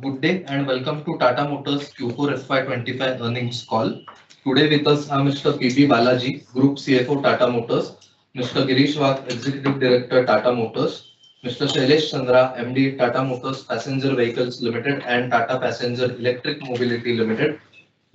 Good day and welcome to Tata Motors Q4 FY25 earnings call. Today with us are Mr. PB Balaji, Group CFO Tata Motors, Mr. Girish Wagh, Executive Director Tata Motors, Mr. Shailesh Chandra, MD Tata Motors Passenger Vehicles Limited and Tata Passenger Electric Mobility Limited,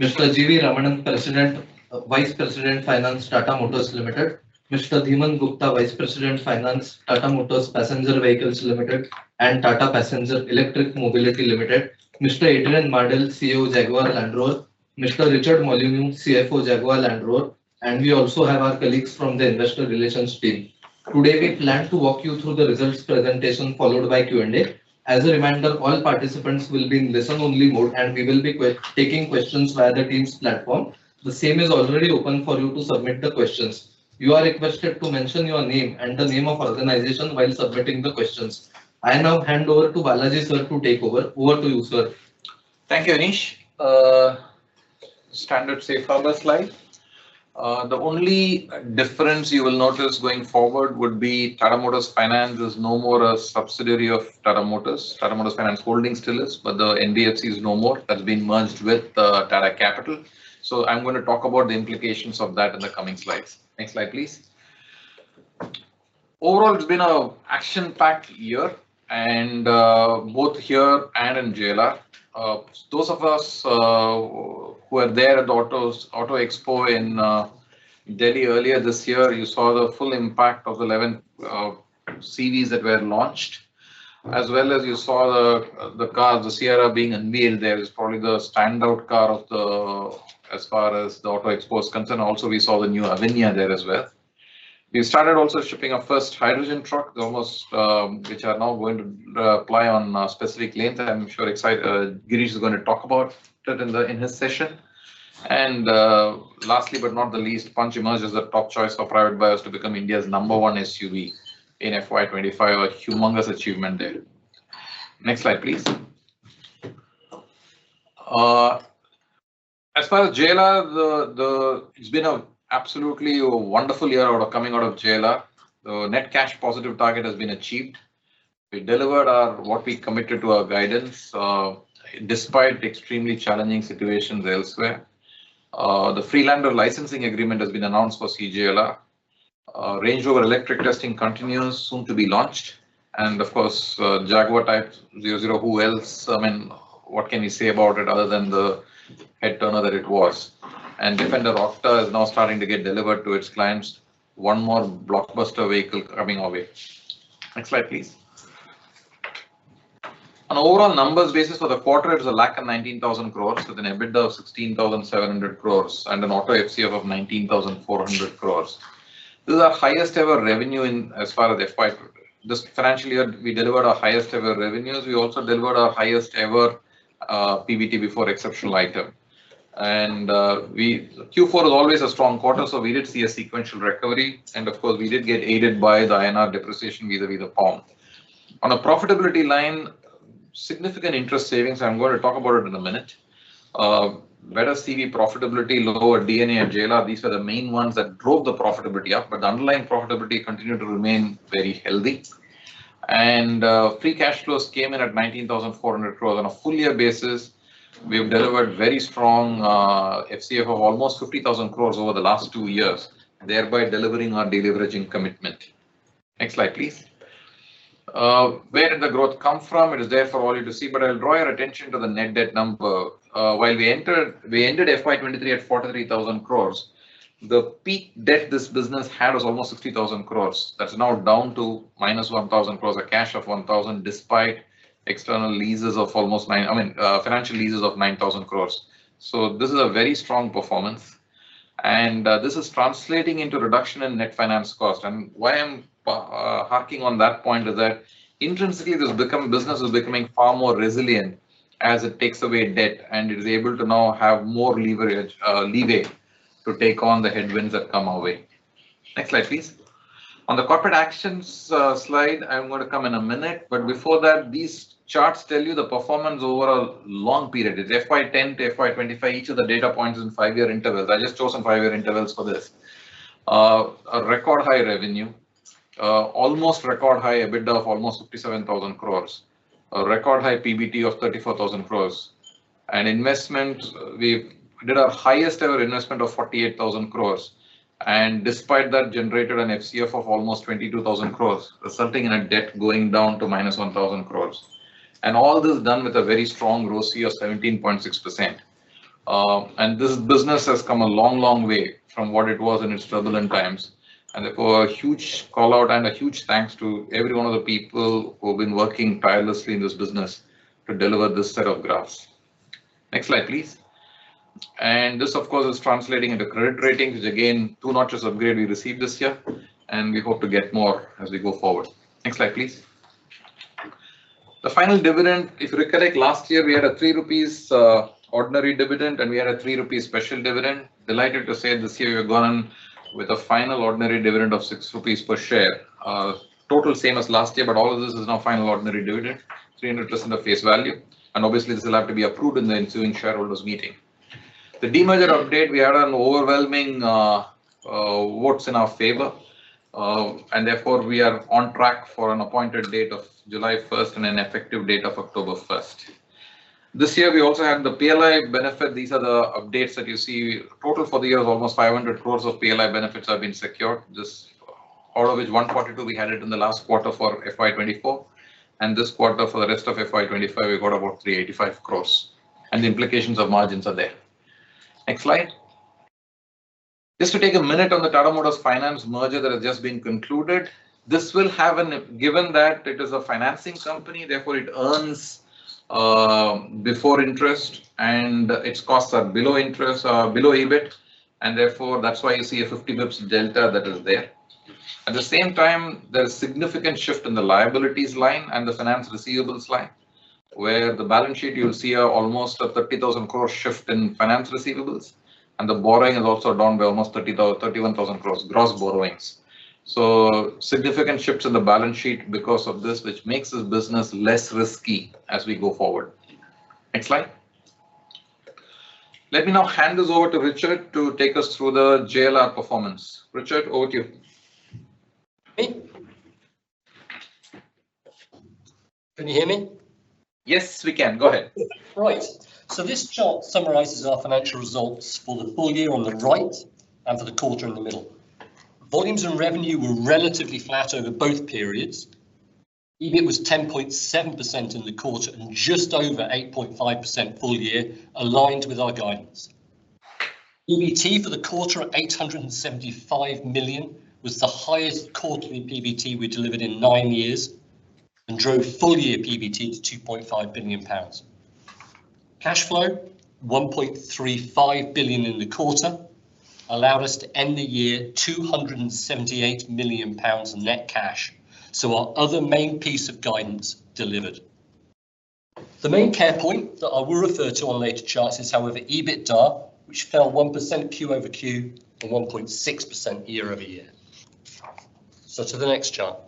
Mr. GV Ramanan, President, Vice President Finance Tata Motors Limited, Mr. Dhiman Gupta, Vice President Finance Tata Motors Passenger Vehicles Limited and Tata Passenger Electric Mobility Limited, Mr. Adrian Mardell, CEO Jaguar Land Rover, Mr. Richard Molyneux, CFO Jaguar Land Rover, and we also have our colleagues from the Investor Relations team. Today we plan to walk you through the results presentation followed by Q&A. As a reminder, all participants will be in listen-only mode and we will be taking questions via the Teams platform. The same is already open for you to submit the questions. You are requested to mention your name and the name of organization while submitting the questions. I now hand over to Balaji sir to take over. Over to you, sir. Thank you, Anish. Standard safe harbor slide. The only difference you will notice going forward would be Tata Motors Finance is no more a subsidiary of Tata Motors. Tata Motors Finance Holding still is, but the NBFC is no more. That's been merged with Tata Capital. So I'm going to talk about the implications of that in the coming slides. Next slide, please. Overall, it's been an action-packed year, and both here and in JLR. Those of us who were there at the Auto Expo in Delhi earlier this year, you saw the full impact of the 11 CVs that were launched, as well as you saw the cars, the Sierra being unveiled there is probably the standout car of as far as the Auto Expo is concerned. Also, we saw the new Avinia there as well. We started also shipping our first hydrogen truck, which are now going to apply on specific lanes. I'm sure Girish is going to talk about it in his session. And lastly, but not the least, Punch emerged as the top choice for private buyers to become India's #1 SUV in FY25, a humongous achievement there. Next slide, please. As far as JLR, it's been a absolutely wonderful year coming out of JLR. The net cash positive target has been achieved. We delivered what we committed to our guidance, despite extremely challenging situations elsewhere. The Freelander licensing agreement has been announced for CJLR. Range Rover electric testing continues, soon to be launched. And of course, Jaguar Type 00, who else? I mean, what can we say about it other than the head turner that it was? And Defender Octa is now starting to get delivered to its clients. One more blockbuster vehicle coming our way. Next slide, please. On overall numbers basis for the quarter, it was 1,19,000 crores with an EBITDA of 16,700 crores and an auto FCF of 19,400 crores. This is our highest ever revenue as far as this financial year. We delivered our highest ever revenues. We also delivered our highest ever PBT before exceptional item. And Q4 is always a strong quarter, so we did see a sequential recovery. And of course, we did get aided by the INR depreciation vis-a-vis the pound. On a profitability line, significant interest savings. I'm going to talk about it in a minute. Better CV profitability, lower DNA and JLR. These were the main ones that drove the profitability up, but the underlying profitability continued to remain very healthy. And free cash flows came in at 19,400 crores on a full year basis. We've delivered very strong FCF of almost 50,000 crores over the last 2 years, thereby delivering our deleveraging commitment. Next slide, please. Where did the growth come from? It is there for all you to see, but I'll draw your attention to the net debt number. While we ended FY23 at 43,000 crores, the peak debt this business had was almost 60,000 crores. That's now down to minus 1,000 crores, a cash of 1,000, despite external leases of almost financial leases of 9,000 crores. So this is a very strong performance, and this is translating into reduction in net finance cost. And why I'm harking on that point is that intrinsically this business is becoming far more resilient as it takes away debt, and it is able to now have more leeway to take on the headwinds that come our way. Next slide, please. On the corporate actions slide, I'm going to come in a minute, but before that, these charts tell you the performance over a long period. It's FY10 to FY25, each of the data points in 5-year intervals. I just chose some 5-year intervals for this. A record high revenue, almost record high EBITDA of almost 57,000 crores. a record high PBT of 34,000 crores. And investment, we did our highest ever investment of 48,000 crores. And despite that, generated an FCF of almost 22,000 crores, resulting in a debt going down to minus 1,000 crores. And all this done with a very strong ROCE of 17.6%. And this business has come a long way from what it was in its turbulent times. And therefore, a huge call out and a huge thanks to every one of the people who have been working tirelessly in this business to deliver this set of graphs. Next slide, please. And this, of course, is translating into credit ratings, which again, 2 notches upgrade we received this year, and we hope to get more as we go forward. Next slide, please. The final dividend, if you recollect, last year we had a 3 rupees ordinary dividend and we had a 3 rupees special dividend. Delighted to say this year we've gone with a final ordinary dividend of 6 rupees per share. Total same as last year, but all of this is now final ordinary dividend, 300% of face value. And obviously this will have to be approved in the ensuing shareholders meeting. The demerger update, we had an overwhelming votes in our favor. And therefore we are on track for an appointed date of July 1st and an effective date of October 1st. This year we also had the PLI benefit. These are the updates that you see. Total for the year is almost 500 crores of PLI benefits have been secured. This, out of which 142 we had it in the last quarter for FY24. And this quarter for the rest of FY25 we got about 385 crores. And the implications of margins are there. Next slide. Just to take a minute on the Tata Motors Finance merger that has just been concluded. This will have given that it is a financing company, therefore it earns before interest and its costs are below interest, below EBIT, and therefore that's why you see a 50 bips delta that is there. At the same time, there's significant shift in the liabilities line and the finance receivables line, where the balance sheet you'll see almost a 30,000 crore shift in finance receivables, and the borrowing is also down by almost 31,000 crores gross borrowings. So significant shifts in the balance sheet because of this, which makes this business less risky as we go forward. Next slide. Let me now hand this over to Richard to take us through the JLR performance. Richard, over to you. Me? Can you hear me? Yes, we can. Go ahead. Right. So this chart summarizes our financial results for the full year on the right and for the quarter in the middle. Volumes and revenue were relatively flat over both periods. EBIT was 10.7% in the quarter and just over 8.5% full year, aligned with our guidance. PBT for the quarter at 875 million was the highest quarterly PBT we delivered in 9 years and drove full year PBT to £2.5 billion. Cash flow, 1.35 billion in the quarter, allowed us to end the year 278 million pounds net cash. So our other main piece of guidance delivered. The main care point that I will refer to on later charts is, however, EBITDA, which fell 1% Q over Q and 1.6% year over year. So to the next chart.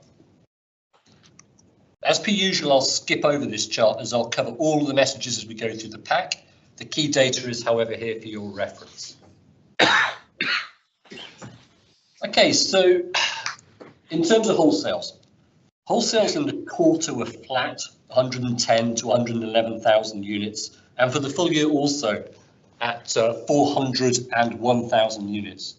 As per usual, I'll skip over this chart as I'll cover all of the messages as we go through the pack. The key data is, however, here for your reference. Okay, so in terms of wholesales in the quarter were flat, 110 to 111,000 units, and for the full year also at 401,000 units.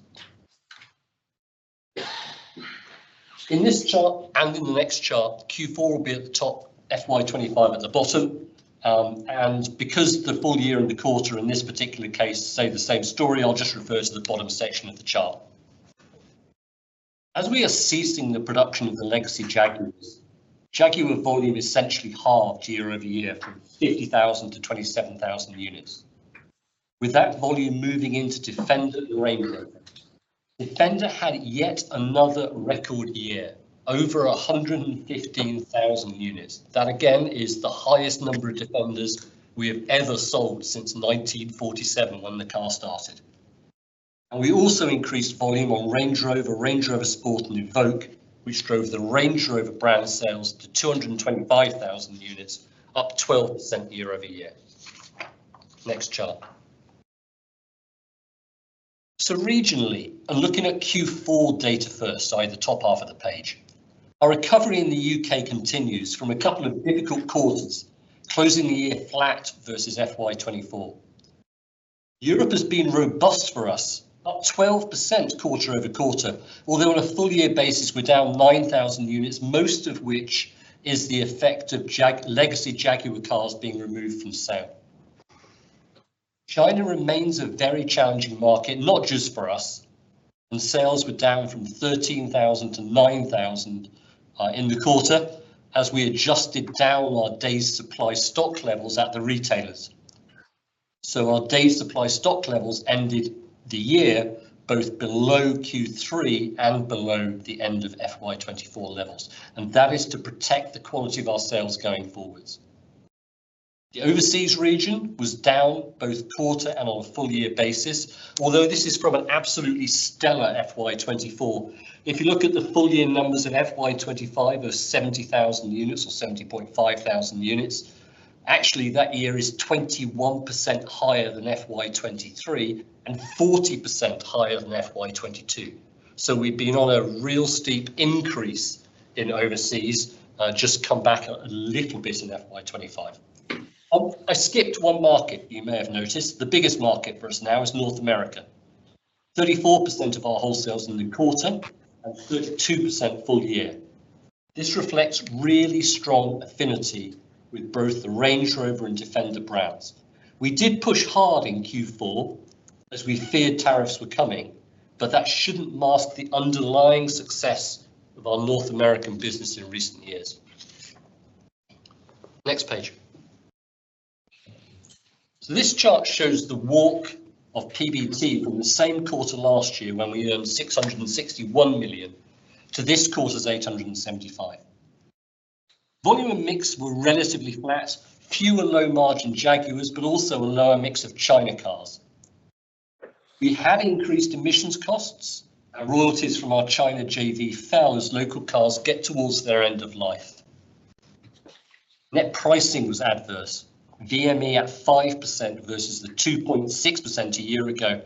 In this chart and in the next chart, Q4 will be at the top, FY25 at the bottom, and because the full year and the quarter in this particular case say the same story, I'll just refer to the bottom section of the chart. As we are ceasing the production of the legacy Jaguars, Jaguar volume essentially halved year over year from 50,000 to 27,000 units. With that volume moving into Defender and Range Rover, Defender had yet another record year, over 115,000 units. That again is the highest number of Defenders we have ever sold since 1947 when the car started. And we also increased volume on Range Rover Sport and Evoque, which drove the Range Rover brand sales to 225,000 units, up 12% year over year. Next chart. So regionally, and looking at Q4 data first, the top half of the page, Our recovery in the UK continues from a couple of difficult quarters, closing the year flat versus FY24. Europe has been robust for us, up 12% quarter over quarter, although on a full year basis we're down 9,000 units, most of which is the effect of legacy Jaguar cars being removed from sale. China remains a very challenging market, not just for us, and sales were down from 13,000 to 9,000 in the quarter as we adjusted down our days supply stock levels at the retailers. So our days supply stock levels ended the year both below Q3 and below the end of FY24 levels, and that is to protect the quality of our sales going forwards. The overseas region was down both quarter and on a full year basis, although this is from an absolutely stellar FY24. If you look at the full year numbers of FY25 of 70,000 units or 70.5 thousand units, actually that year is 21% higher than FY23 and 40% higher than FY22. So we've been on a real steep increase in overseas, just come back a little bit in FY25. I skipped one market, you may have noticed. The biggest market for us now is North America. 34% of our wholesales in the quarter and 32% full year. This reflects really strong affinity with both the Range Rover and Defender brands. We did push hard in Q4 as we feared tariffs were coming, but that shouldn't mask the underlying success of our North American business in recent years. Next page. So this chart shows the walk of PBT from the same quarter last year when we earned 661 million to this quarter's 875. Volume and mix were relatively flat, fewer low margin Jaguars, but also a lower mix of China cars. We had increased emissions costs and royalties from our China JV fell as local cars get towards their end of life. Net pricing was adverse. VME at 5% versus the 2.6% a year ago,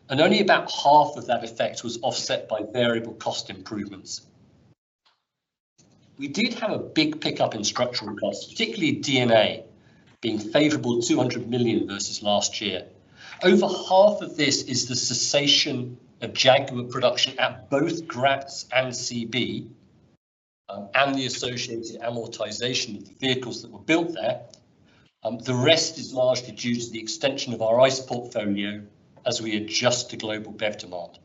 and only about half of that effect was offset by variable cost improvements. We did have a big pickup in structural costs, particularly D&A, being favourable 200 million versus last year. Over half of this is the cessation of Jaguar production at both Graz and CB, and the associated amortization of the vehicles that were built there. The rest is largely due to the extension of our ICE portfolio as we adjust to global BEV demand.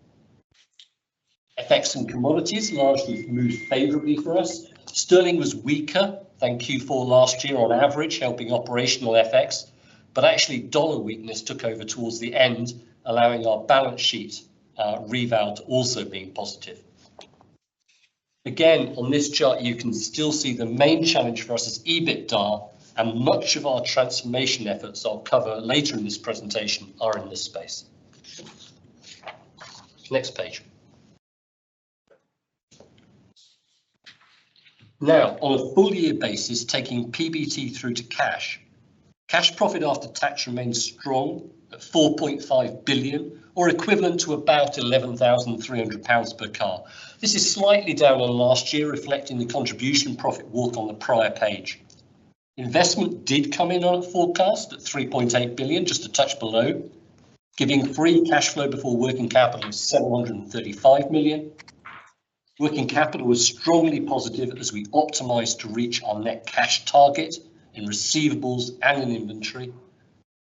FX and commodities largely moved favourably for us. Sterling was weaker than Q4 last year on average, helping operational FX, but actually dollar weakness took over towards the end, allowing our balance sheet reval to also being positive. Again, on this chart, you can still see the main challenge for us is EBITDA, and much of our transformation efforts I'll cover later in this presentation are in this space. Next page. Now, on a full year basis, taking PBT through to cash profit after tax remains strong at 4.5 billion, or equivalent to about £11,300 per car. This is slightly down on last year, reflecting the contribution profit walk on the prior page. Investment did come in on a forecast at 3.8 billion, just a touch below, giving free cash flow before working capital of 735 million. Working capital was strongly positive as we optimised to reach our net cash target in receivables and in inventory.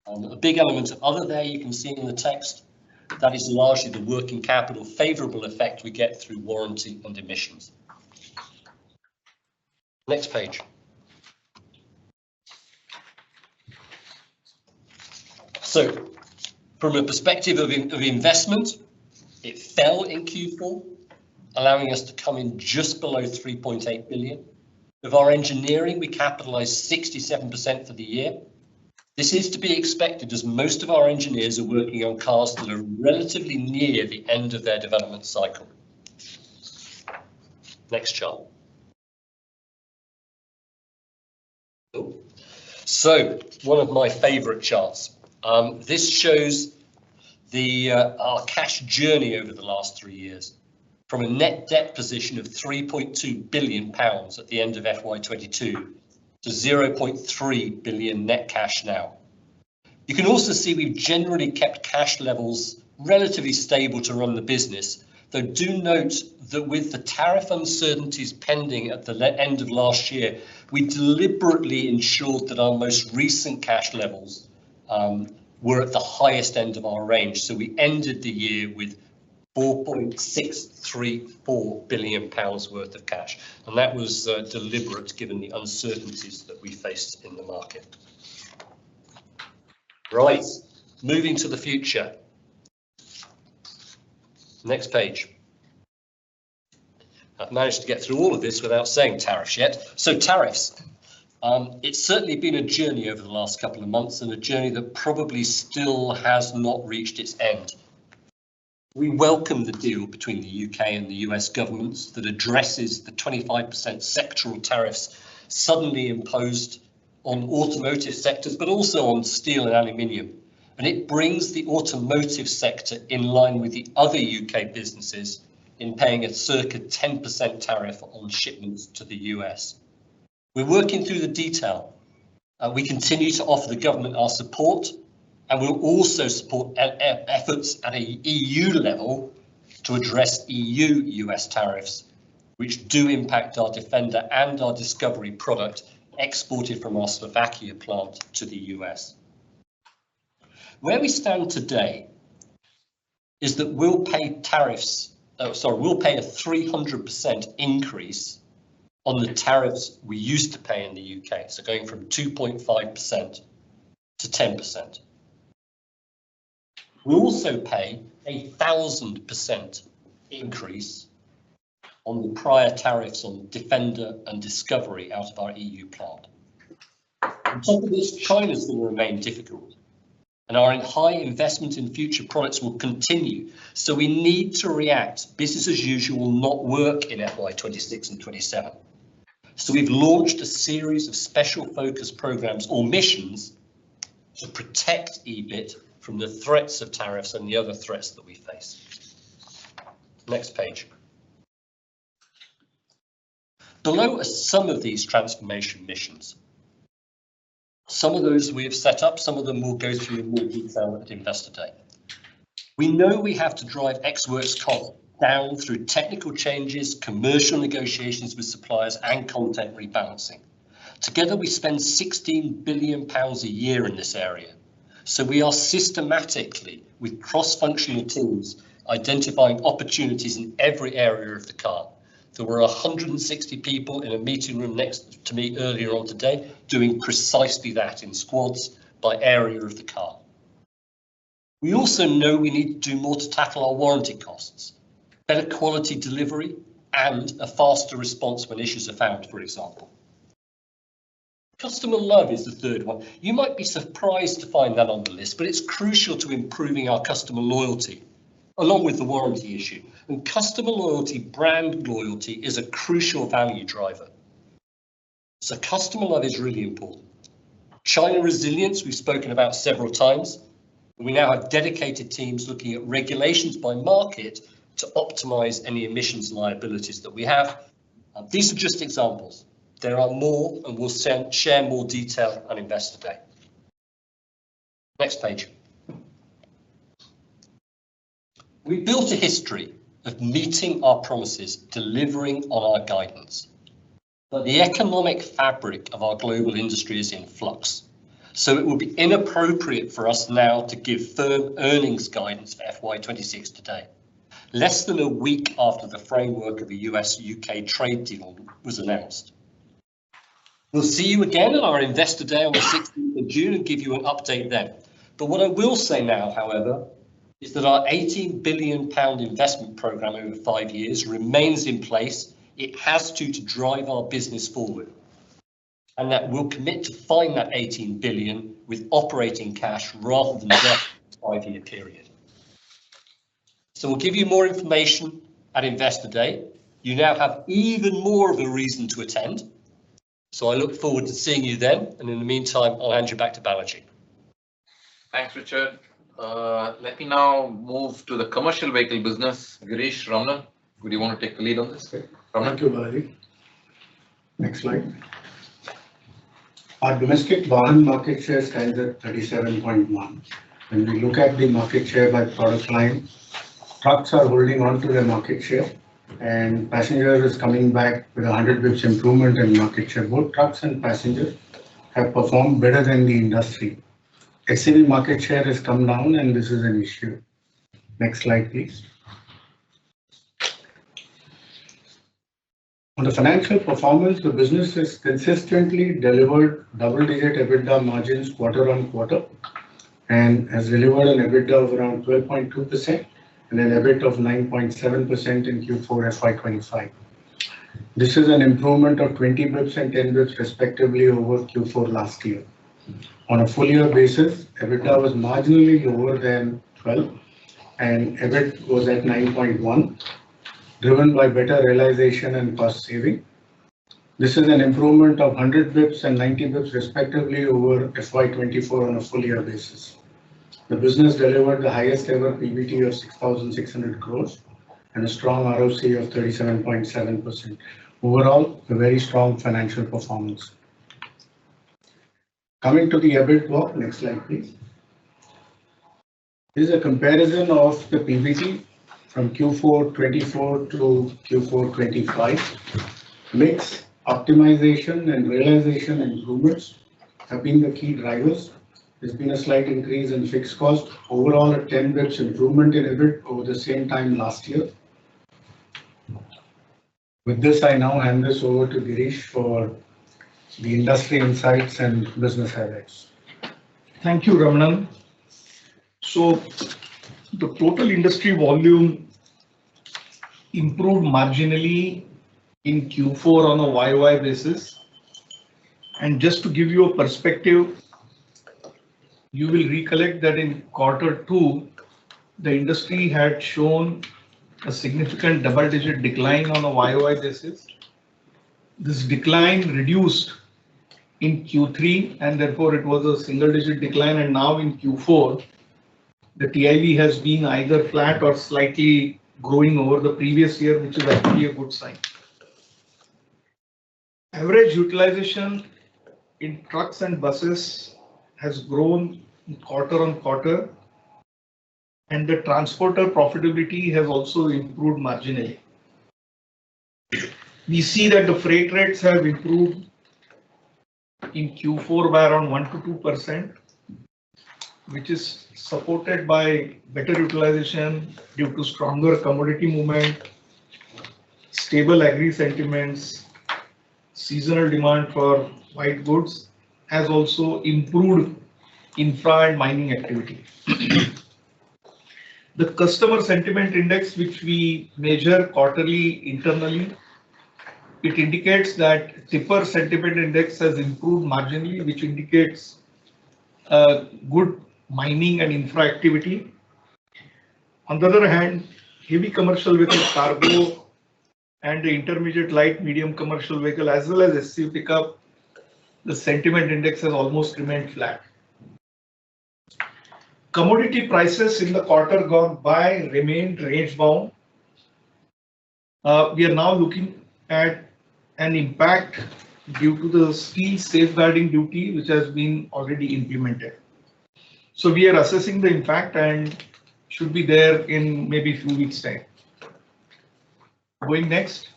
A big element of other there you can see in the text. That is largely the working capital favourable effect we get through warranty and emissions. Next page. So, from a perspective of investment, it fell in Q4, allowing us to come in just below 3.8 billion. Of our engineering, we capitalised 67% for the year. This is to be expected as most of our engineers are working on cars that are relatively near the end of their development cycle. Next chart. So, one of my favourite charts. This shows our cash journey over the last 3 years. from a net debt position of £3.2 billion at the end of FY22 to 0.3 billion net cash now. You can also see we've generally kept cash levels relatively stable to run the business, though do note that with the tariff uncertainties pending at the end of last year, we deliberately ensured that our most recent cash levels were at the highest end of our range. So we ended the year with £4.634 billion worth of cash, and that was deliberate given the uncertainties that we faced in the market. Right, moving to the future. Next page. I've managed to get through all of this without saying tariffs yet. So tariffs. It's certainly been a journey over the last couple of months, and a journey that probably still has not reached its end. We welcome the deal between the UK and the US governments that addresses the 25% sectoral tariffs suddenly imposed on automotive sectors, but also on steel and aluminium. And it brings the automotive sector in line with the other UK businesses in paying a circa 10% tariff on shipments to the US. We're working through the detail. We continue to offer the government our support, and we'll also support efforts at an EU level to address EU-US tariffs, which do impact our Defender and our Discovery product exported from our Slovakia plant to the US. Where we stand today is that we'll pay we'll pay a 300% increase on the tariffs we used to pay in the UK, so going from 2.5% to 10%. We also pay a 1,000% increase on the prior tariffs on Defender and Discovery out of our EU plant. On top of this, China's going to remain difficult, and our high investment in future products will continue. So we need to react. Business as usual will not work in FY26 and 27. So we've launched a series of special focus programs or missions to protect EBIT from the threats of tariffs and the other threats that we face. Next page. Below are some of these transformation missions. Some of those we have set up, some of them we'll go through in more detail at Investor Day. We know we have to drive ex-works costs down through technical changes, commercial negotiations with suppliers, and content rebalancing. Together we spend £16 billion a year in this area. So we are systematically, with cross-functional teams, identifying opportunities in every area of the car. There were 160 people in a meeting room next to me earlier on today doing precisely that in squads by area of the car. We also know we need to do more to tackle our warranty costs, better quality delivery, and a faster response when issues are found, for example. Customer love is the third one. You might be surprised to find that on the list, but it's crucial to improving our customer loyalty, along with the warranty issue. And customer loyalty, brand loyalty, is a crucial value driver. So customer love is really important. China resilience, we've spoken about several times. We now have dedicated teams looking at regulations by market to optimize any emissions liabilities that we have. These are just examples. There are more, and we'll share more detail on Investor Day. Next page. We built a history of meeting our promises, delivering on our guidance. But the economic fabric of our global industry is in flux. So it would be inappropriate for us now to give firm earnings guidance for FY26 today, less than a week after the framework of the US-UK trade deal was announced. We'll see you again at our Investor Day on the 16th of June and give you an update then. But what I will say now, however, is that our £18 billion investment programme over 5 years remains in place. It has to drive our business forward. And that we'll commit to find that 18 billion with operating cash rather than debt in a 5-year period. So we'll give you more information at Investor Day. You now have even more of a reason to attend. So I look forward to seeing you then. And in the meantime, I'll hand you back to Balaji. Thanks, Richard. Let me now move to the commercial vehicle business. Girish, Ramana. Would you want to take the lead on this? Thank you, Balaji. Next slide. Our domestic Vahan market share stands at 37.1. When we look at the market share by product line, trucks are holding on to their market share and passenger is coming back with 100 bps improvement in market share. Both trucks and passenger have performed better than the industry. SUV market share has come down and this is an issue. Next slide, please. On the financial performance, the business has consistently delivered double-digit EBITDA margins quarter on quarter and has delivered an EBITDA of around 12.2% and an EBIT of 9.7% in Q4 FY25. This is an improvement of 20 bps and 10 bps respectively over Q4 last year. On a full year basis, EBITDA was marginally lower than 12 and EBIT was at 9.1, driven by better realization and cost saving. This is an improvement of 100 bps and 90 bps respectively over FY24 on a full year basis. The business delivered the highest ever PBT of 6,600 crores and a strong ROC of 37.7%. Overall, a very strong financial performance. Coming to the EBIT walk, next slide please. This is a comparison of the PBT from Q4 24 to Q4 25. Mix, optimization and realization improvements have been the key drivers. There's been a slight increase in fixed cost. Overall, a 10 bps improvement in EBIT over the same time last year. With this, I now hand this over to Girish for the industry insights and business highlights. Thank you, Ramanan. So, the total industry volume improved marginally in Q4 on a YOY basis. And just to give you a perspective, you will recollect that in Q2, the industry had shown a significant double-digit decline on a YOY basis. This decline reduced in Q3 and therefore it was a single-digit decline, and now in Q4, the TIV has been either flat or slightly growing over the previous year, which is actually a good sign. Average utilization in trucks and buses has grown quarter on quarter, and the transporter profitability has also improved marginally. We see that the freight rates have improved in Q4 by around 1 to 2%, which is supported by better utilization due to stronger commodity movement, stable agri sentiments, seasonal demand for white goods, has also improved infra and mining activity. The customer sentiment index, which we measure quarterly internally, it indicates that tipper sentiment index has improved marginally, which indicates good mining and infra activity. On the other hand, heavy commercial vehicle cargo and the intermediate light medium commercial vehicle as well as SUV pickup, the sentiment index has almost remained flat. Commodity prices in the quarter gone by remained range bound. We are now looking at an impact due to the steel safeguarding duty, which has been already implemented. So we are assessing the impact and should be there in maybe a few weeks' time. Going next.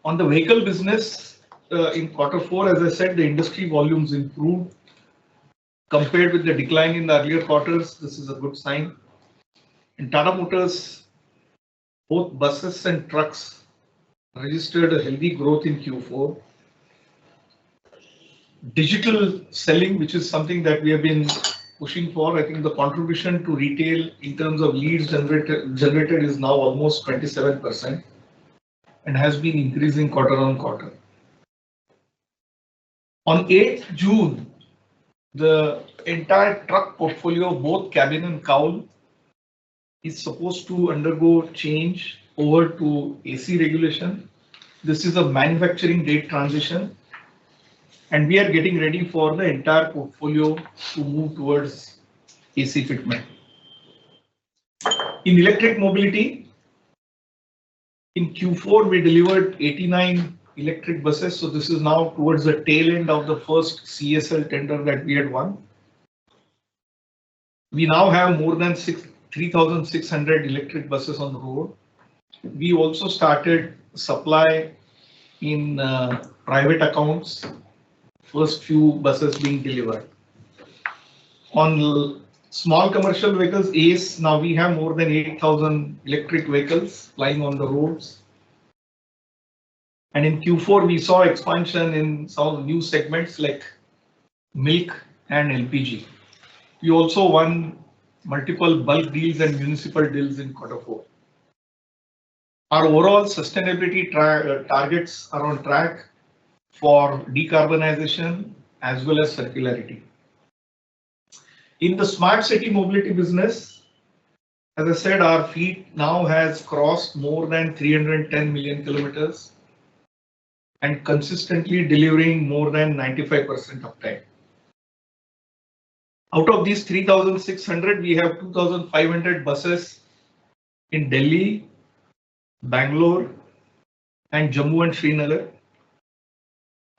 On the vehicle business, in Q4, as I said, the industry volumes improved. Compared with the decline in the earlier quarters, this is a good sign. In Tata Motors, both buses and trucks registered a healthy growth in Q4. Digital selling, which is something that we have been pushing for, I think the contribution to retail in terms of leads generated is now almost 27% and has been increasing quarter on quarter. On 8th June, the entire truck portfolio, both cabin and cowl, is supposed to undergo change over to AC regulation. This is a manufacturing date transition, and we are getting ready for the entire portfolio to move towards AC fitment. In electric mobility, In Q4, we delivered 89 electric buses. So this is now towards the tail end of the first CSL tender that we had won. We now have more than 3,600 electric buses on the road. We also started supply in private accounts, first few buses being delivered. On small commercial vehicles, ACE, now we have more than 8,000 electric vehicles flying on the roads. And in Q4, we saw expansion in some new segments like milk and LPG. We also won multiple bulk deals and municipal deals in Q4. Our overall sustainability targets are on track for decarbonization as well as circularity. In the smart city mobility business, as I said, our fleet now has crossed more than 310 million kilometers and consistently delivering more than 95% uptime. Out of these 3,600, we have 2,500 buses in Delhi, Bangalore, and Jammu and Srinagar.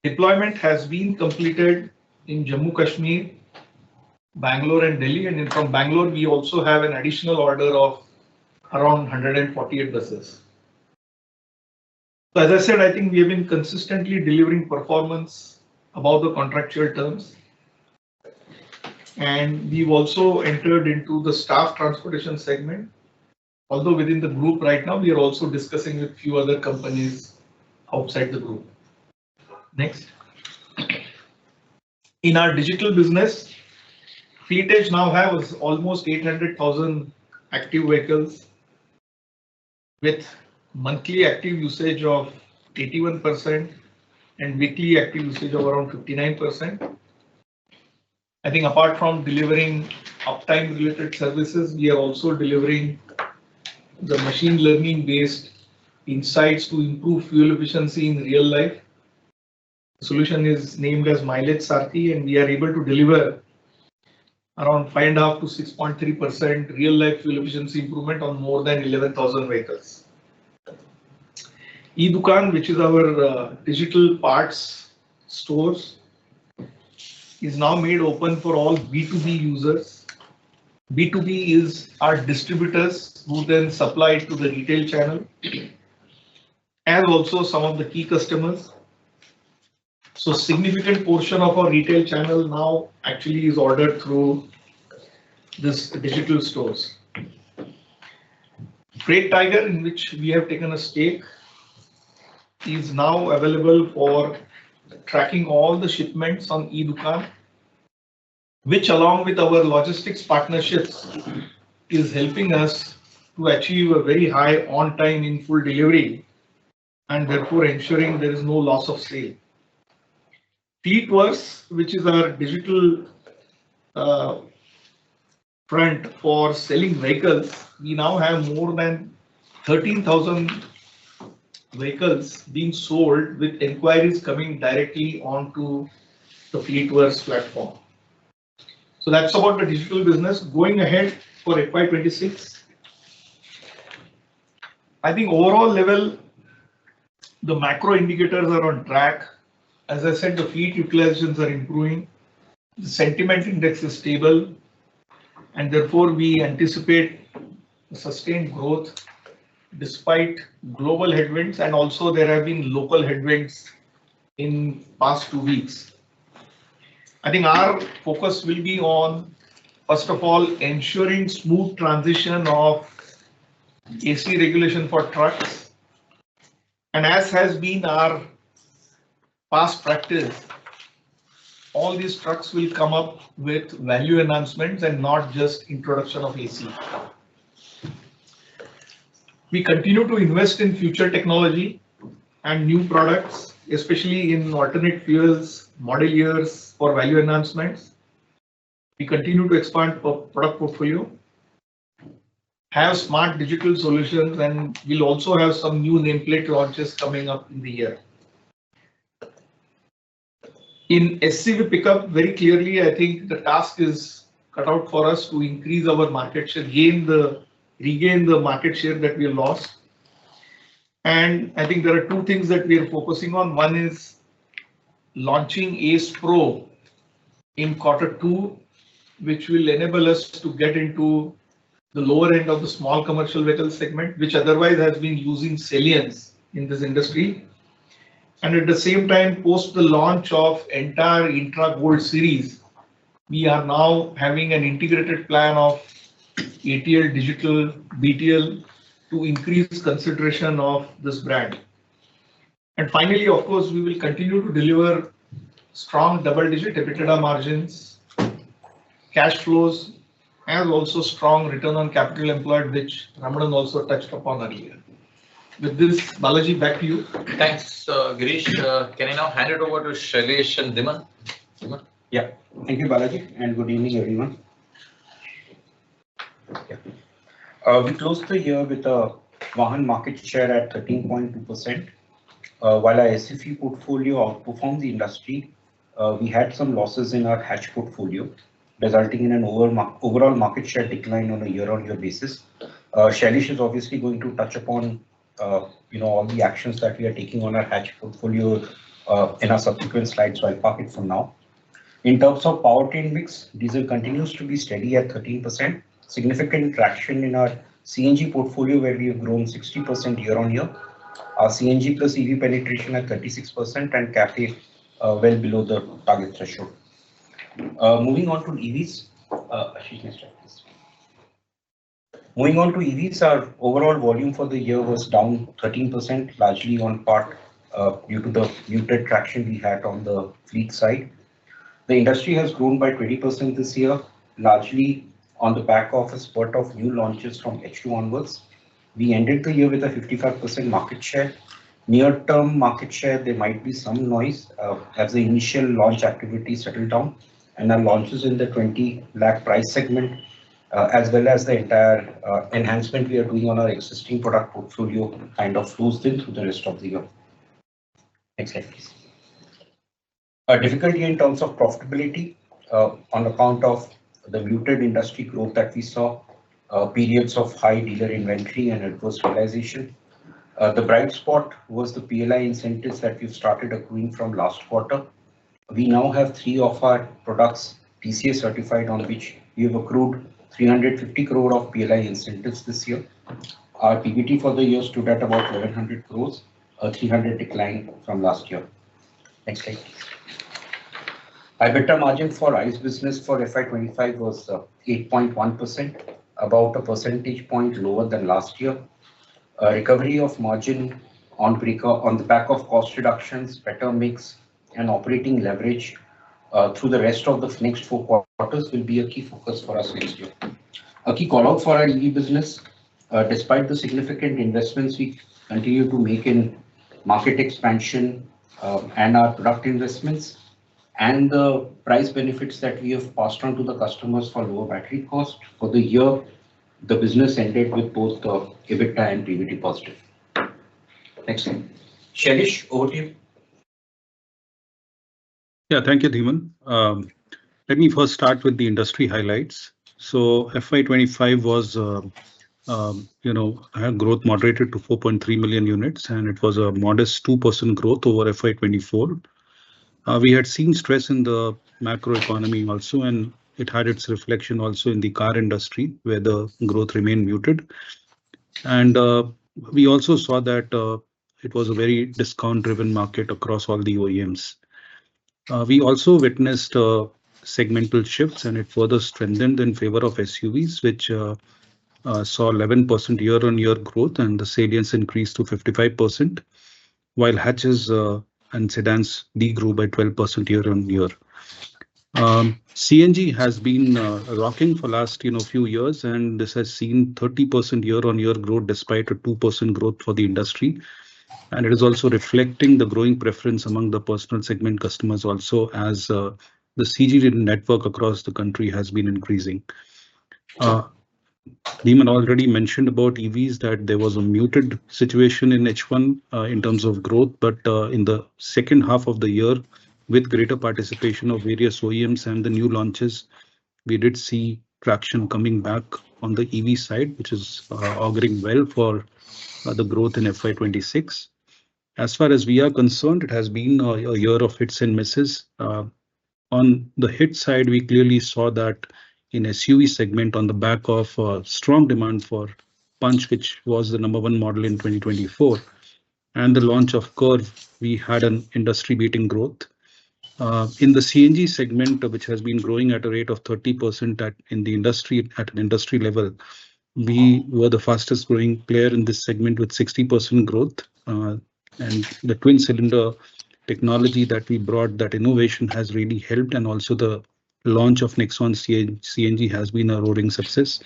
Deployment has been completed in Jammu Kashmir, Bangalore and Delhi, and from Bangalore we also have an additional order of around 148 buses. So as I said, I think we have been consistently delivering performance above the contractual terms. And we've also entered into the staff transportation segment. Although within the group right now, we are also discussing with few other companies outside the group. Next. In our digital business, Fleet Edge now has almost 800,000 active vehicles with monthly active usage of 81% and weekly active usage of around 59%. I think apart from delivering uptime related services, we are also delivering the machine learning based insights to improve fuel efficiency in real life. The solution is named as Mileage Sarthi, and we are able to deliver around 5.5 to 6.3% real life fuel efficiency improvement on more than 11,000 vehicles. eDukan, which is our digital parts stores, is now made open for all B2B users. B2B is our distributors who then supply to the retail channel and also some of the key customers. So significant portion of our retail channel now actually is ordered through this digital stores. Freight Tiger, in which we have taken a stake, is now available for tracking all the shipments on eDukan, which along with our logistics partnerships is helping us to achieve a very high on time in full delivery and therefore ensuring there is no loss of sale. Fleetverse, which is our digital front for selling vehicles, we now have more than 13,000 vehicles being sold with inquiries coming directly onto the Fleetverse platform. So that's about the digital business. Going ahead for FY26, I think overall level, the macro indicators are on track. As I said, the fleet utilizations are improving. The sentiment index is stable, and therefore we anticipate sustained growth despite global headwinds, and also there have been local headwinds in past 2 weeks. I think our focus will be on, first of all, ensuring smooth transition of AC regulation for trucks. And as has been our past practice, all these trucks will come up with value enhancements and not just introduction of AC. We continue to invest in future technology and new products, especially in alternate fuels, model years for value enhancements. We continue to expand product portfolio, have smart digital solutions, and we'll also have some new nameplate launches coming up in the year. In SCV pickup, very clearly, I think the task is cut out for us to increase our market share, regain the market share that we lost. And I think there are two things that we are focusing on. One is launching Ace Pro in Q2, which will enable us to get into the lower end of the small commercial vehicle segment, which otherwise has been using salience in this industry. And at the same time, post the launch of entire Intra Gold series, we are now having an integrated plan of ATL, digital, BTL to increase consideration of this brand. And finally, of course, we will continue to deliver strong double-digit EBITDA margins, cash flows, and also strong return on capital employed, which Ramanan also touched upon earlier. With this, Balaji, back to you. Thanks, Girish. Can I now hand it over to Shailesh and Dhiman? Dhiman? Yeah, thank you, Balaji, and good evening, everyone. Yeah. We closed the year with a Vahan market share at 13.2%. While our SUV portfolio outperformed the industry, we had some losses in our hatch portfolio, resulting in an overall market share decline on a year-on-year basis. Shailesh is obviously going to touch upon all the actions that we are taking on our hatch portfolio in our subsequent slides, so I'll park it for now. In terms of powertrain mix, diesel continues to be steady at 13%. Significant traction in our CNG portfolio, where we have grown 60% year-on-year. Our CNG plus EV penetration at 36% and CAFE well below the target threshold. Moving on to EVs, Moving on to EVs, our overall volume for the year was down 13%, largely on part due to the muted traction we had on the fleet side. The industry has grown by 20% this year, largely on the back of a spurt of new launches from H2 onwards. We ended the year with a 55% market share. Near-term market share, there might be some noise as the initial launch activity settled down, and our launches in the 20 lakh price segment, as well as the entire enhancement we are doing on our existing product portfolio, kind of flows in through the rest of the year. Next slide, please. A difficulty in terms of profitability on account of the muted industry growth that we saw, periods of high dealer inventory and adverse realization. The bright spot was the PLI incentives that we've started accruing from last quarter. We now have 3 of our products TCA certified, on which we have accrued 350 crore of PLI incentives this year. Our PBT for the year stood at about 1100 crores, a 300 decline from last year. Next slide, please. EBITDA margin for ICE business for FY25 was 8.1%, about a percentage point lower than last year. A recovery of margin on the back of cost reductions, better mix, and operating leverage through the rest of the next 4 quarters will be a key focus for us next year. A key call out for our EV business, despite the significant investments we continue to make in market expansion and our product investments, and the price benefits that we have passed on to the customers for lower battery cost. For the year, the business ended with both EBITDA and PBT positive. Next slide. Shailesh, over to you. Yeah, thank you, Dhiman. Let me first start with the industry highlights. So FY25 was, growth moderated to 4.3 million units, and it was a modest 2% growth over FY24. We had seen stress in the macro economy also, and it had its reflection also in the car industry, where the growth remained muted. And we also saw that it was a very discount-driven market across all the OEMs. We also witnessed segmental shifts, and it further strengthened in favor of SUVs, which saw 11% year-on-year growth, and the salience increased to 55%, while hatches and sedans degrew by 12% year-on-year. CNG has been rocking for last few years, and this has seen 30% year-on-year growth despite a 2% growth for the industry. And it is also reflecting the growing preference among the personal segment customers also, as the CG network across the country has been increasing. Dhiman already mentioned about EVs that there was a muted situation in H1 in terms of growth, but in the second half of the year, with greater participation of various OEMs and the new launches, we did see traction coming back on the EV side, which is auguring well for the growth in FY26. As far as we are concerned, it has been a year of hits and misses. On the hit side, we clearly saw that in SUV segment on the back of strong demand for Punch, which was the number one model in 2024, and the launch of Curve, we had an industry-beating growth. In the CNG segment, which has been growing at a rate of 30% in the industry at an industry level, we were the fastest growing player in this segment with 60% growth. And the twin cylinder technology that we brought, that innovation has really helped. And also the launch of Nexon CNG has been a roaring success.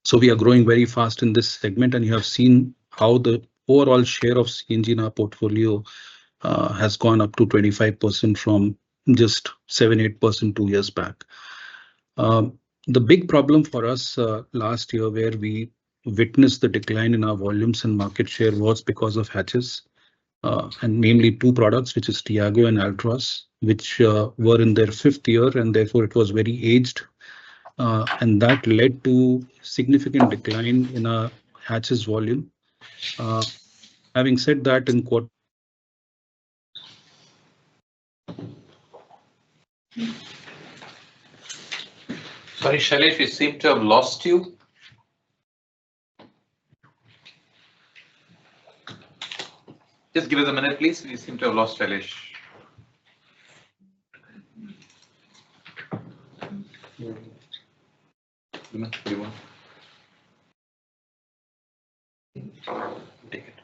So we are growing very fast in this segment, and you have seen how the overall share of CNG in our portfolio has gone up to 25% from just 7-8% 2 years back. The big problem for us last year, where we witnessed the decline in our volumes and market share, was because of hatches, and namely two products, which is Tiago and Altroz, which were in their 5th year, and therefore it was very aged. And that led to significant decline in our hatches volume. Having said that, in quarter. Sorry, Shailesh, we seem to have lost you. Just give us a minute, please. We seem to have lost Shailesh. Take it.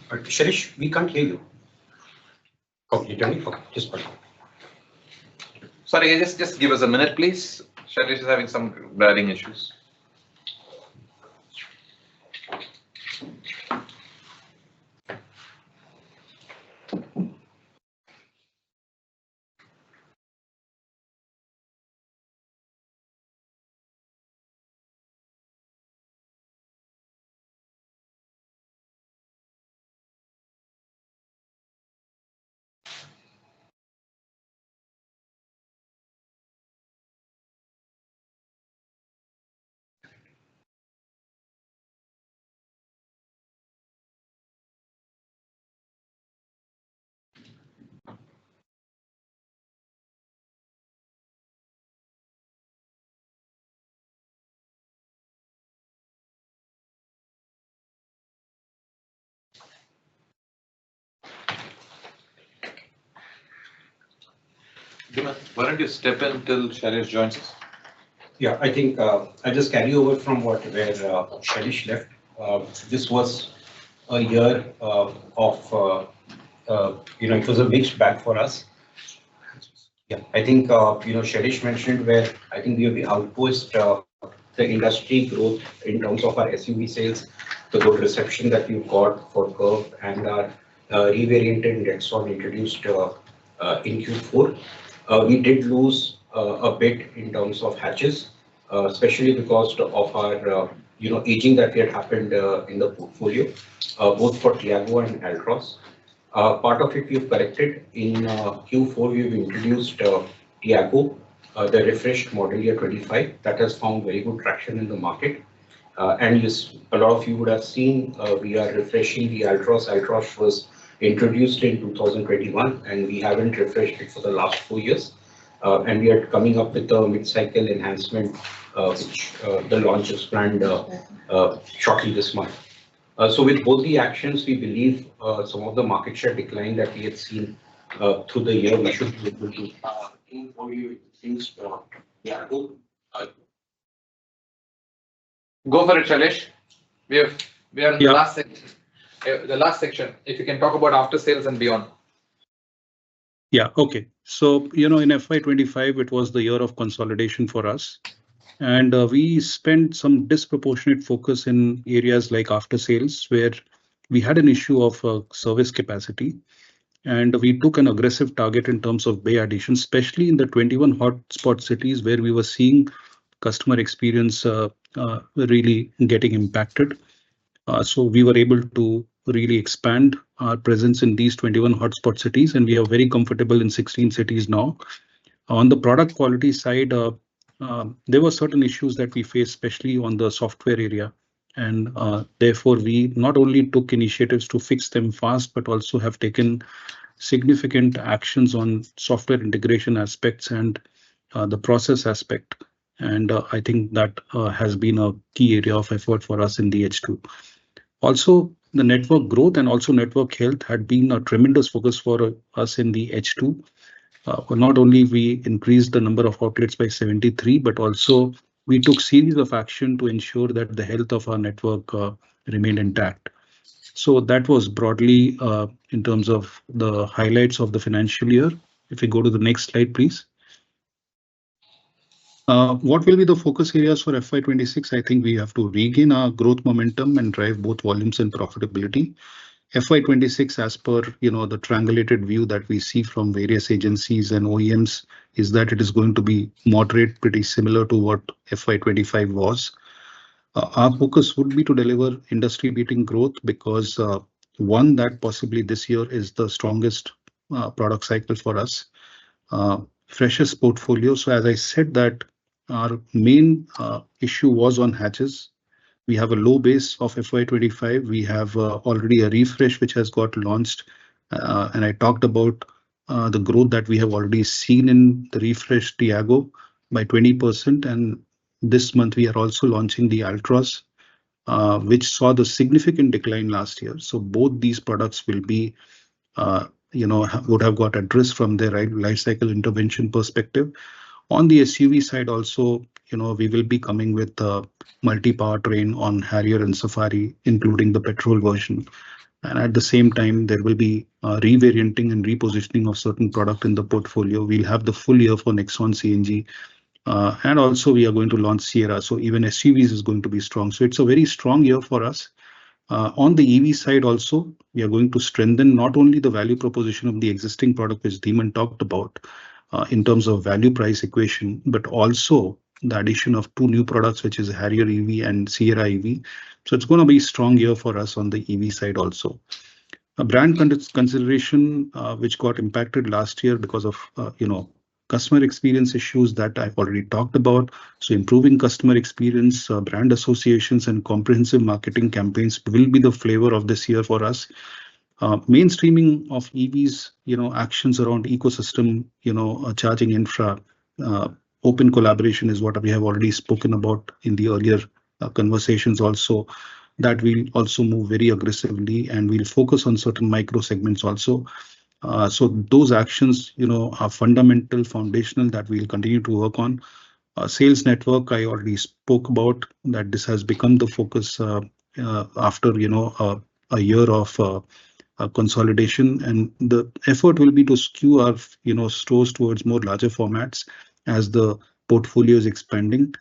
Shirish, we can't hear you. Okay, just one. Sorry, just give us a minute, please. Shailesh is having some bearing issues. Why don't you step in till Shailesh joins us? Yeah, I think I just carry over from where Shailesh left. This was a year of, it was a mixed bag for us. Yeah, I think, Shailesh mentioned where I think we have outpaced the industry growth in terms of our SUV sales, the good reception that we've got for Curve and our revarianted Nexon introduced in Q4. We did lose a bit in terms of hatches, especially because of our aging that had happened in the portfolio, both for Tiago and Altroz. Part of it we've corrected. In Q4, we've introduced Tiago, the refreshed model year 25, that has found very good traction in the market. And yes, a lot of you would have seen we are refreshing the Altroz. Altroz was introduced in 2021, and we haven't refreshed it for the last 4 years. And we are coming up with a mid-cycle enhancement, which the launch is planned shortly this month. So with both the actions, we believe some of the market share decline that we had seen through the year, we should be able to Go for it, Shailesh. We are in the last section. The last section, if you can talk about after sales and beyond. Yeah, okay. So, in FY25, it was the year of consolidation for us. And we spent some disproportionate focus in areas like after sales, where we had an issue of service capacity. And we took an aggressive target in terms of bay addition, especially in the 21 hotspot cities where we were seeing customer experience really getting impacted. So we were able to really expand our presence in these 21 hotspot cities, and we are very comfortable in 16 cities now. On the product quality side, there were certain issues that we faced, especially on the software area. And therefore, we not only took initiatives to fix them fast, but also have taken significant actions on software integration aspects and the process aspect. And I think that has been a key area of effort for us in the H2. Also, the network growth and also network health had been a tremendous focus for us in the H2. Not only we increased the number of outlets by 73, but also we took series of action to ensure that the health of our network remained intact. So that was broadly in terms of the highlights of the financial year. If we go to the next slide, please. What will be the focus areas for FY26? I think we have to regain our growth momentum and drive both volumes and profitability. FY26, as per the triangulated view that we see from various agencies and OEMs, is that it is going to be moderate, pretty similar to what FY25 was. Our focus would be to deliver industry-beating growth because one, that possibly this year is the strongest product cycle for us, freshest portfolio. So as I said, that our main issue was on hatches. We have a low base of FY25. We have already a refresh which has got launched, and I talked about the growth that we have already seen in the refresh Tiago by 20%, and this month we are also launching the Ultras, which saw the significant decline last year. So both these products will be, would have got addressed from their life cycle intervention perspective. On the SUV side also, we will be coming with a multi-powertrain on Harrier and Safari, including the petrol version. And at the same time, there will be revarianting and repositioning of certain product in the portfolio. We'll have the full year for Nexon CNG. And also we are going to launch Sierra. So even SUVs is going to be strong. So it's a very strong year for us. On the EV side also, we are going to strengthen not only the value proposition of the existing product, which Dhiman talked about, in terms of value price equation, but also the addition of two new products, which is Harrier EV and Sierra EV. So it's going to be a strong year for us on the EV side also. A brand consideration, which got impacted last year because of, customer experience issues that I've already talked about. So improving customer experience, brand associations and comprehensive marketing campaigns will be the flavor of this year for us. Mainstreaming of EVs, actions around ecosystem, charging infra, open collaboration is what we have already spoken about in the earlier conversations also, that we'll also move very aggressively and we'll focus on certain micro segments also. So those actions, are fundamental, foundational that we'll continue to work on. Sales network, I already spoke about that this has become the focus after, a year of consolidation, and the effort will be to skew our stores towards more larger formats as the portfolio is expanding,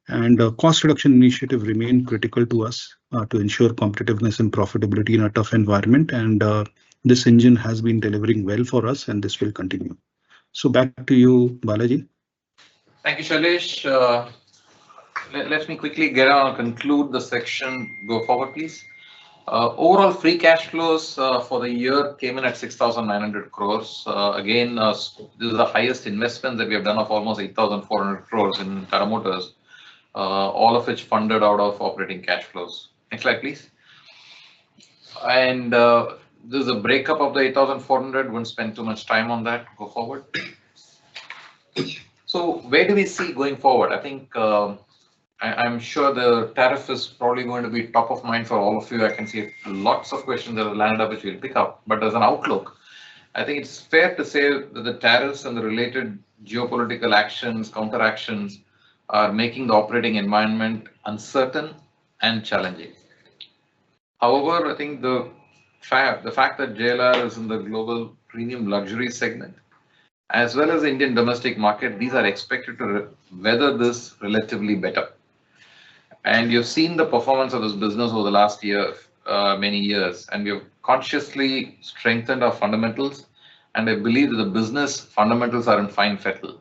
and cost reduction initiative remain critical to us to ensure competitiveness and profitability in a tough environment, and this engine has been delivering well for us and this will continue. So back to you, Balaji. Thank you, Shailesh. Let me quickly get on and conclude the section. Go forward, please. Overall free cash flows for the year came in at 6,900 crores. Again, this is the highest investment that we have done of almost 8,400 crores in Tata Motors, all of which funded out of operating cash flows. Next slide, please. And this is a breakup of the 8,400. Won't spend too much time on that. Go forward. So where do we see going forward? I think I'm sure the tariff is probably going to be top of mind for all of you. I can see lots of questions that have landed up, which we'll pick up. But as an outlook, I think it's fair to say that the tariffs and the related geopolitical actions, counteractions, are making the operating environment uncertain and challenging. However, I think the fact that JLR is in the global premium luxury segment, as well as the Indian domestic market, these are expected to weather this relatively better. And you've seen the performance of this business over the last year, many years, and we have consciously strengthened our fundamentals. And I believe that the business fundamentals are in fine fettle.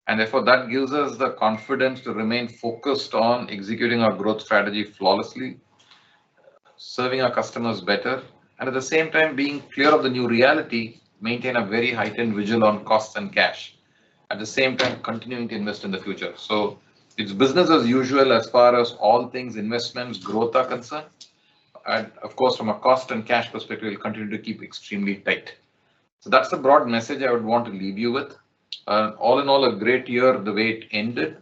And therefore, that gives us the confidence to remain focused on executing our growth strategy flawlessly, serving our customers better, and at the same time being clear of the new reality, maintain a very heightened vigil on costs and cash. At the same time, continuing to invest in the future. So it's business as usual as far as all things investments, growth are concerned. And of course, from a cost and cash perspective, we'll continue to keep extremely tight. So that's the broad message I would want to leave you with. All in all, a great year the way it ended.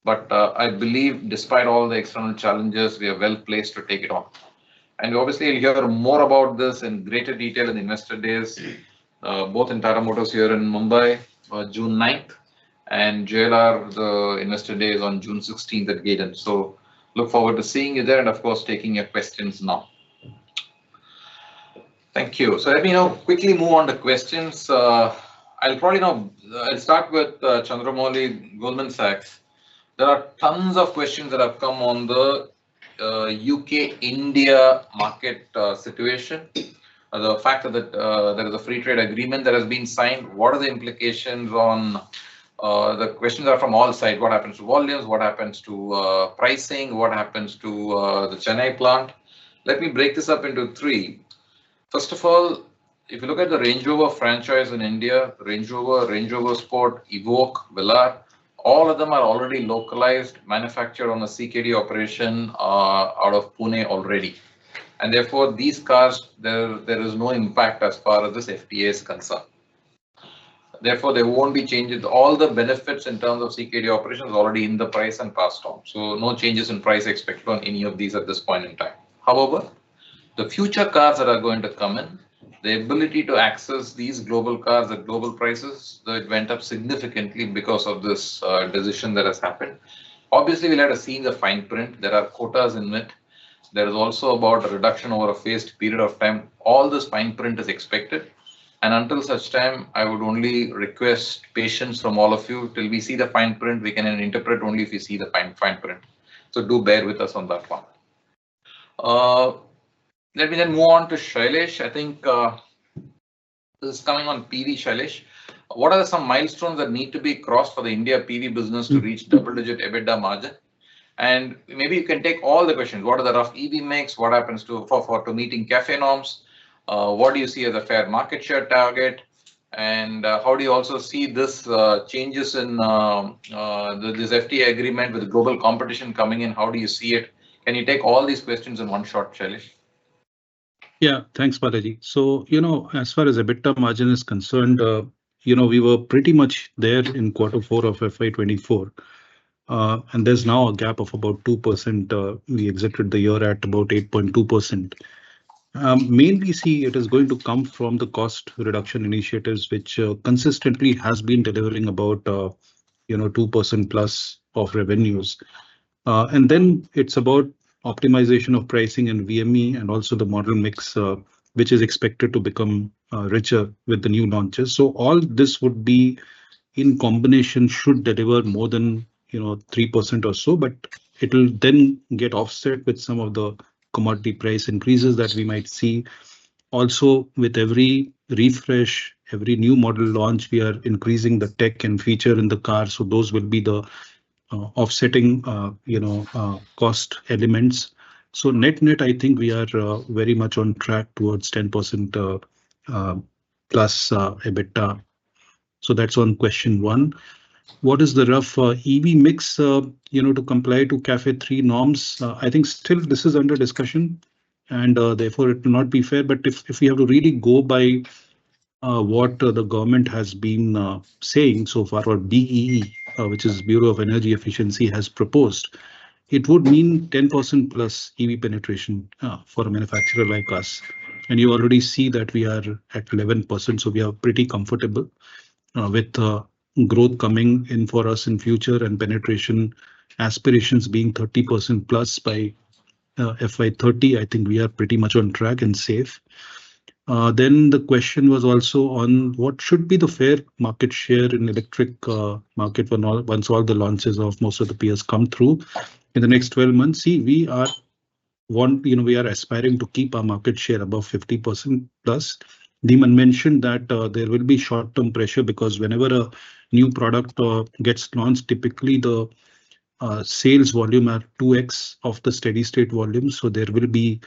But I believe despite all the external challenges, we are well placed to take it on. And obviously, you'll hear more about this in greater detail in Investor Days, both in Tata Motors here in Mumbai, June 9th, and JLR, the Investor Days on June 16th at Gaydon. So look forward to seeing you there and, of course, taking your questions now. Thank you. So let me now quickly move on to questions. I'll probably I'll start with Chandramouli, Goldman Sachs. There are tons of questions that have come on the UK-India market situation. The fact that there is a free trade agreement that has been signed. What are the implications on the questions are from all sides. What happens to volumes? What happens to pricing? What happens to the Chennai plant? Let me break this up into three. First of all, if you look at the Range Rover franchise in India, Range Rover Sport, Evoque, Velar, all of them are already localized, manufactured on a CKD operation out of Pune already. And therefore, these cars, there is no impact as far as this FTA is concerned. Therefore, there won't be changes. All the benefits in terms of CKD operations already in the price and passed on. So no changes in price expected on any of these at this point in time. However, the future cars that are going to come in, the ability to access these global cars at global prices, it went up significantly because of this decision that has happened. Obviously, we'll have to see the fine print. There are quotas in it. There is also about a reduction over a phased period of time. All this fine print is expected. And until such time, I would only request patience from all of you till we see the fine print. We can interpret only if we see the fine print. So do bear with us on that one. Let me then move on to Shailesh. I think this is coming on PV, Shailesh. What are some milestones that need to be crossed for the India PV business to reach double-digit EBITDA margin? And maybe you can take all the questions. What are the rough EV mix? What happens to meeting CAFE norms? What do you see as a fair market share target? And how do you also see this changes in this FTA agreement with global competition coming in? How do you see it? Can you take all these questions in one shot, Shailesh? Yeah, thanks, Balaji. So, as far as EBITDA margin is concerned, we were pretty much there in Q4 of FY24. And there's now a gap of about 2%. We exited the year at about 8.2%. Mainly see it is going to come from the cost reduction initiatives, which consistently has been delivering about 2% plus of revenues. And then it's about optimization of pricing and VME and also the model mix, which is expected to become richer with the new launches. So all this would be in combination should deliver more than 3% or so, but it will then get offset with some of the commodity price increases that we might see. Also, with every refresh, every new model launch, we are increasing the tech and feature in the car. So those will be the offsetting, cost elements. So net, I think we are very much on track towards 10% plus EBITDA. So that's on question one. What is the rough EV mix, to comply to CAFE 3 norms? I think still this is under discussion and therefore it will not be fair. But if we have to really go by what the government has been saying so far, or BEE, which is Bureau of Energy Efficiency, has proposed, it would mean 10% plus EV penetration for a manufacturer like us. And you already see that we are at 11%, so we are pretty comfortable with growth coming in for us in future and penetration aspirations being 30% plus by FY30. I think we are pretty much on track and safe. Then the question was also on what should be the fair market share in electric market once all the launches of most of the peers come through in the next 12 months. See, we are aspiring to keep our market share above 50% plus. Deeman mentioned that there will be short-term pressure because whenever a new product gets launched, typically the sales volume are 2x of the steady state volume. So there will be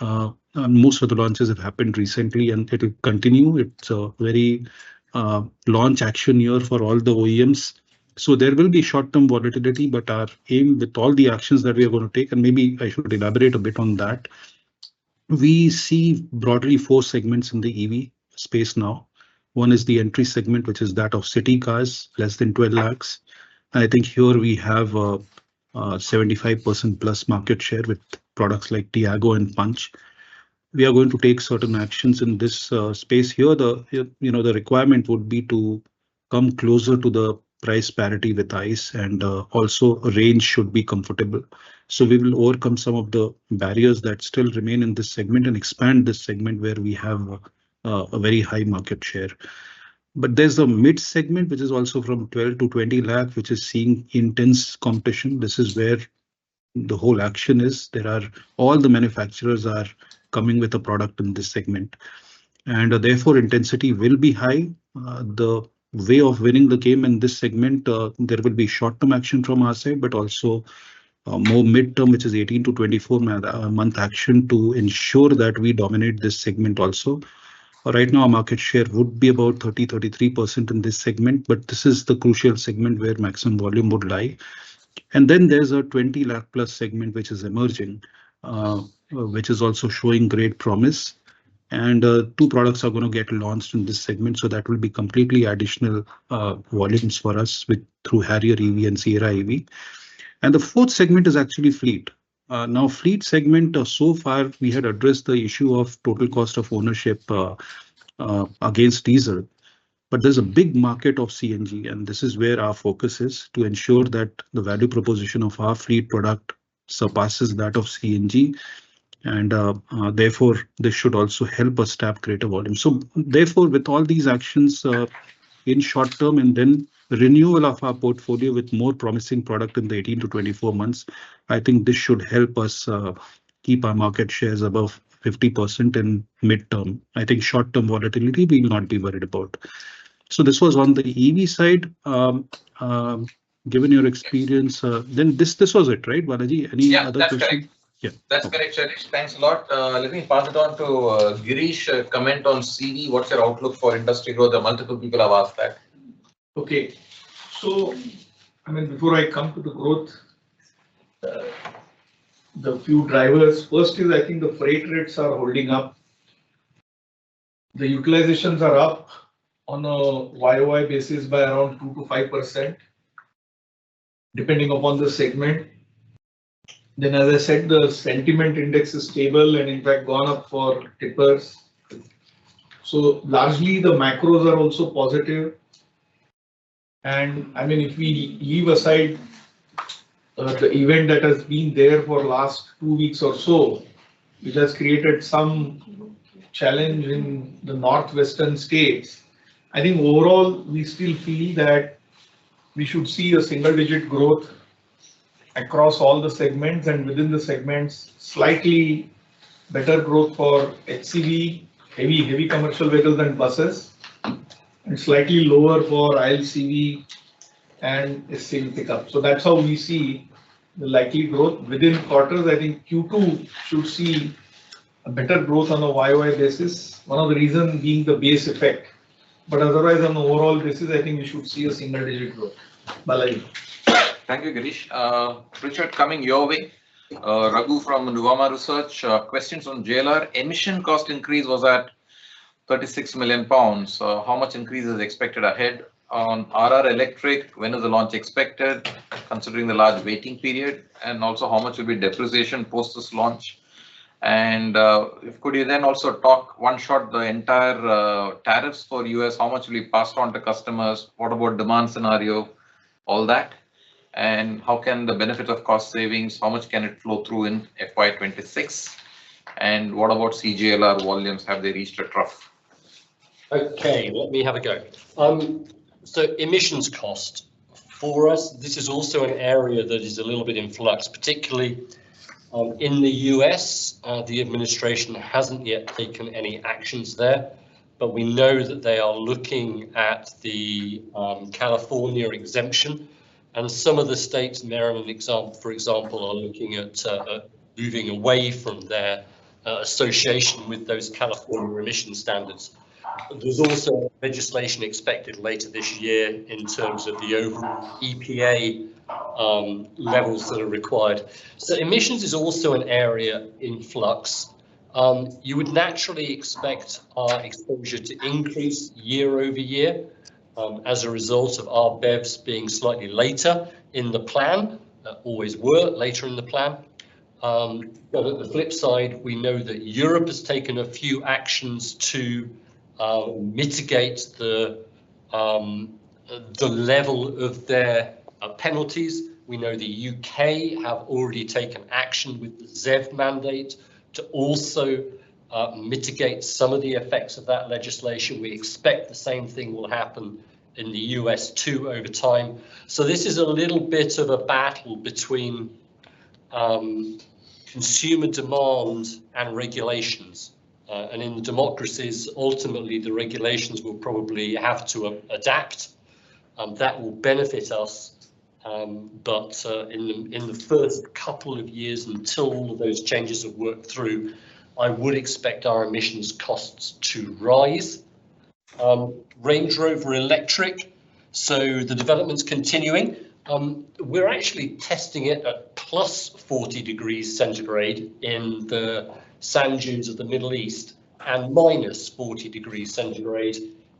Most of the launches have happened recently, and it will continue. It's a very launch action year for all the OEMs. So there will be short-term volatility, but our aim with all the actions that we are going to take, and maybe I should elaborate a bit on that. We see broadly 4 segments in the EV space now. One is the entry segment, which is that of city cars, less than 12 lakhs. I think here we have 75% plus market share with products like Tiago and Punch. We are going to take certain actions in this space here. The requirement would be to come closer to the price parity with ICE, and also range should be comfortable. So we will overcome some of the barriers that still remain in this segment and expand this segment where we have a very high market share. But there's a mid segment, which is also from 12 to 20 lakh, which is seeing intense competition. This is where the whole action is. All the manufacturers are coming with a product in this segment, and therefore intensity will be high. The way of winning the game in this segment, there will be short-term action from our side, but also more mid-term, which is 18 to 24 month action to ensure that we dominate this segment also. Right now, our market share would be about 33% in this segment, but this is the crucial segment where maximum volume would lie. And then there's a 20 lakh plus segment, which is emerging, which is also showing great promise. And 2 products are going to get launched in this segment. So that will be completely additional volumes for us through Harrier EV and Sierra EV. And the 4th segment is actually fleet. Now, fleet segment, so far we had addressed the issue of total cost of ownership against diesel. But there's a big market of CNG, and this is where our focus is to ensure that the value proposition of our fleet product surpasses that of CNG. And therefore, this should also help us tap greater volume. So therefore, with all these actions in short term and then renewal of our portfolio with more promising product in the 18 to 24 months, I think this should help us keep our market shares above 50% in mid-term. I think short-term volatility we will not be worried about. So this was on the EV side. Given your experience, then this was it, right, Balaji? Any other that's question? correct. Yeah, that's correct, Shailesh. Thanks a lot. Let me pass it on to Girish. Comment on CV. What's your outlook for industry growth? Multiple people have asked that. Okay, so I mean, before I come to the growth, the few drivers. First is, I think the freight rates are holding up. The utilizations are up on a YOY basis by around 2 to 5%, depending upon the segment. Then, as I said, the sentiment index is stable and in fact gone up for tippers. So largely the macros are also positive. And I mean, if we leave aside the event that has been there for last 2 weeks or so, which has created some challenge in the northwestern states, I think overall we still feel that we should see a single-digit growth across all the segments, and within the segments, slightly better growth for HCV, heavy commercial vehicles and buses, and slightly lower for ILCV and SCV pickup. So that's how we see the likely growth within quarters. I think Q2 should see a better growth on a YOY basis. One of the reasons being the base effect. But otherwise, on the overall basis, I think we should see a single-digit growth. Balaji. Thank you, Girish. Richard, coming your way. Raghu from Nuvama Research. Questions on JLR. Emission cost increase was at 36 million pounds. How much increase is expected ahead? On RR Electric, when is the launch expected, considering the large waiting period? And also, how much will be depreciation post this launch? And could you then also talk one shot the entire tariffs for US? How much will be passed on to customers? What about demand scenario? All that. And how can the benefit of cost savings, how much can it flow through in FY26? And what about CJLR volumes? Have they reached a trough? Okay, let me have a go. So emissions cost for us, this is also an area that is a little bit in flux, particularly in the US. The administration hasn't yet taken any actions there, but we know that they are looking at the California exemption, and some of the states, Maryland, for example, are looking at moving away from their association with those California emission standards. There's also legislation expected later this year in terms of the overall EPA levels that are required. So emissions is also an area in flux. You would naturally expect our exposure to increase year over year as a result of our BEVs being slightly later in the plan, always were later in the plan. But at the flip side, we know that Europe has taken a few actions to mitigate the level of their penalties. We know the UK have already taken action with the ZEV mandate to also mitigate some of the effects of that legislation. We expect the same thing will happen in the US too over time. So this is a little bit of a battle between consumer demand and regulations. And in the democracies, ultimately, the regulations will probably have to adapt. That will benefit us. But in the first couple of years, until all of those changes have worked through, I would expect our emissions costs to rise. Range Rover Electric, so the development's continuing. We're actually testing it at plus 40 degrees centigrade in the sand dunes of the Middle East and minus 40 degrees centigrade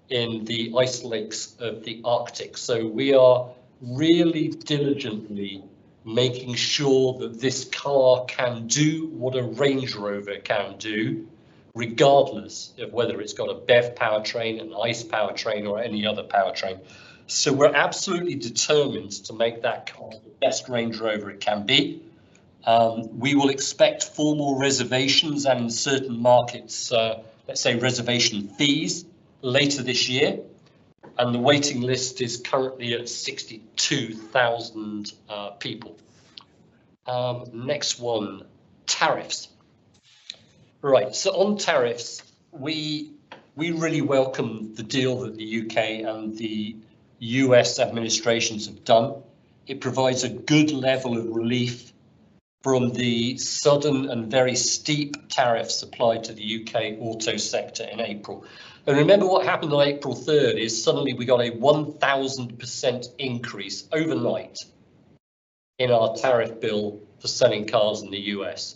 in the ice lakes of the Arctic. So we are really diligently making sure that this car can do what a Range Rover can do, regardless of whether it's got a BEV powertrain, an ICE powertrain, or any other powertrain. So we're absolutely determined to make that car the best Range Rover it can be. We will expect formal reservations and in certain markets, let's say reservation fees later this year. And the waiting list is currently at 62,000 people. Next one, tariffs. Right, so on tariffs, we really welcome the deal that the UK and the US administrations have done. It provides a good level of relief from the sudden and very steep tariffs applied to the UK auto sector in April. And remember what happened on April 3rd is suddenly we got a 1,000% increase overnight in our tariff bill for selling cars in the US.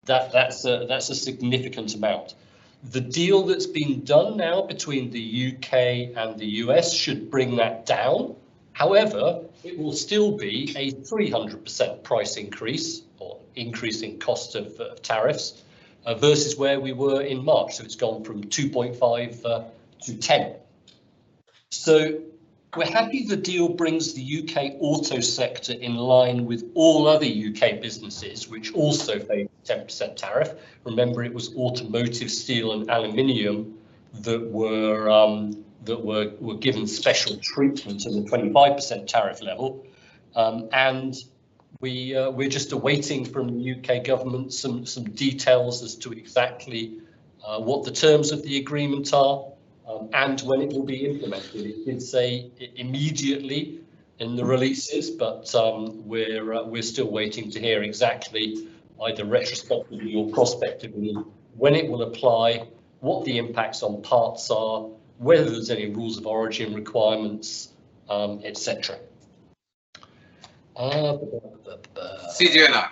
That's a significant amount. The deal that's been done now between the UK and the US should bring that down. However, it will still be a 300% price increase or increase in cost of tariffs versus where we were in March. So it's gone from 2.5 to 10. So we're happy the deal brings the UK auto sector in line with all other UK businesses, which also pay 10% tariff. Remember, it was automotive, steel and aluminium that were given special treatment at the 25% tariff level. And we're just awaiting from the UK government some details as to exactly what the terms of the agreement are. And when it will be implemented. It did say immediately in the releases, but we're still waiting to hear exactly, either retrospectively or prospectively, when it will apply, what the impacts on parts are, whether there's any rules of origin requirements, etc. CJLR.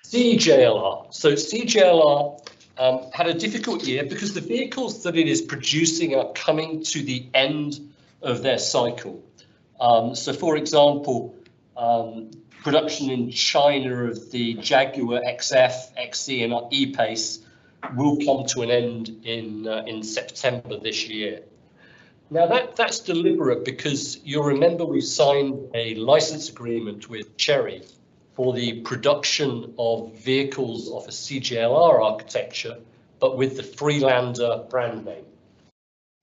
CJLR. So CJLR had a difficult year because the vehicles that it is producing are coming to the end of their cycle. So, for example, production in China of the Jaguar XF, XC and E-Pace will come to an end in September this year. Now that's deliberate because you'll remember we signed a license agreement with Chery for the production of vehicles of a CJLR architecture, but with the Freelander brand name.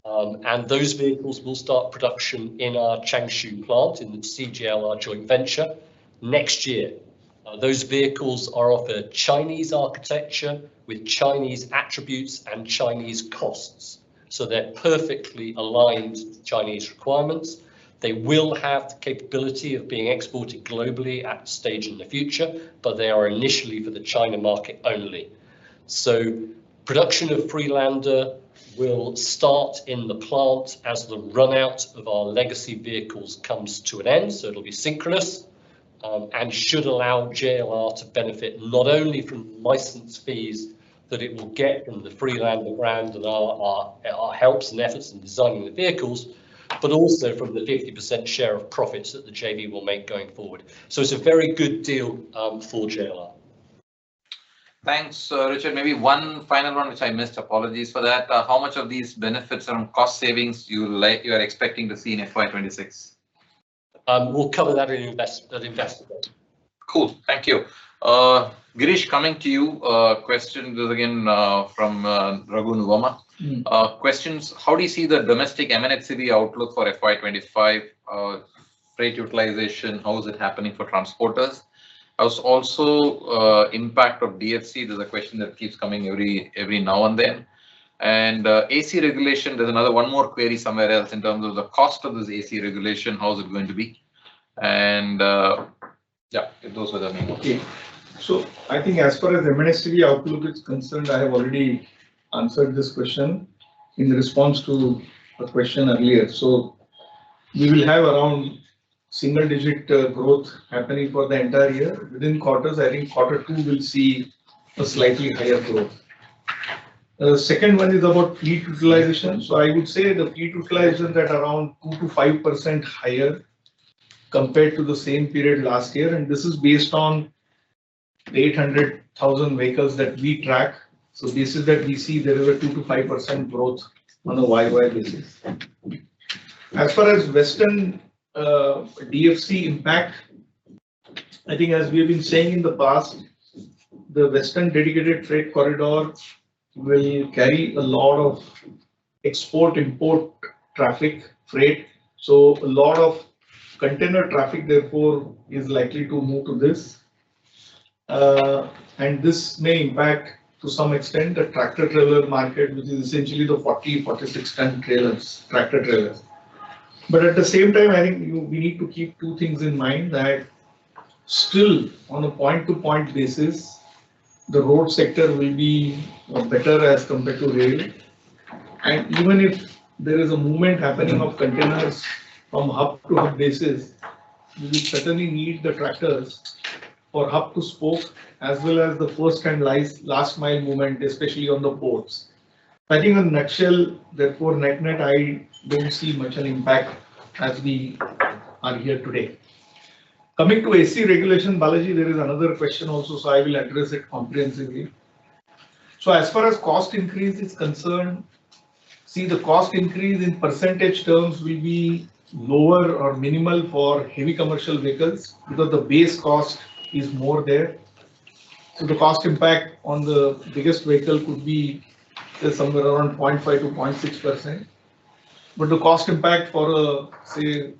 And those vehicles will start production in our Changshu plant in the CJLR joint venture next year. Those vehicles are of a Chinese architecture with Chinese attributes and Chinese costs. So they're perfectly aligned to Chinese requirements. They will have the capability of being exported globally at a stage in the future, but they are initially for the China market only. So production of Freelander will start in the plant as the run out of our legacy vehicles comes to an end, so it'll be synchronous, and should allow JLR to benefit not only from license fees that it will get from the Freelander brand and our helps and efforts in designing the vehicles, but also from the 50% share of profits that the JV will make going forward. So it's a very good deal for JLR. Thanks, Richard. Maybe one final one which I missed. Apologies for that. How much of these benefits from cost savings you are expecting to see in FY26? We'll cover that in Investor Day. Cool. Thank you. Girish, coming to you. Question is again from Raghu Nuvama. Questions: how do you see the domestic M&HCV outlook for FY25? Freight utilization, how is it happening for transporters? Also, impact of DFC. There's a question that keeps coming every now and then. And AC regulation, there's one more query somewhere else in terms of the cost of this AC regulation. How is it going to be? And yeah, those were the main ones. Okay. So I think as far as M&HCV outlook is concerned, I have already answered this question in response to a question earlier. So we will have around single-digit growth happening for the entire year. Within quarters, I think Q2 will see a slightly higher growth. The second one is about fleet utilization. So I would say the fleet utilization is at around 2 to 5% higher compared to the same period last year. And this is based on the 800,000 vehicles that we track. So this is that we see there is a 2 to 5% growth on a YY basis. As far as Western DFC impact, I think as we have been saying in the past, the Western dedicated freight corridor will carry a lot of export-import traffic freight. So a lot of container traffic, therefore, is likely to move to this. And this may impact to some extent the tractor-trailer market, which is essentially the 40-46 ton trailers, tractor-trailers. But at the same time, I think we need to keep two things in mind, that still on a point-to-point basis, the road sector will be better as compared to rail. And even if there is a movement happening of containers from hub to hub basis, we will certainly need the tractors for hub to spoke, as well as the first and last mile movement, especially on the ports. I think in a nutshell, therefore, net, I don't see much an impact as we are here today. Coming to AC regulation, Balaji, there is another question also, so I will address it comprehensively. So as far as cost increase is concerned, see, the cost increase in percentage terms will be lower or minimal for heavy commercial vehicles because the base cost is more there. So the cost impact on the biggest vehicle could be somewhere around 0.5 to 0.6%. But the cost impact for a, say,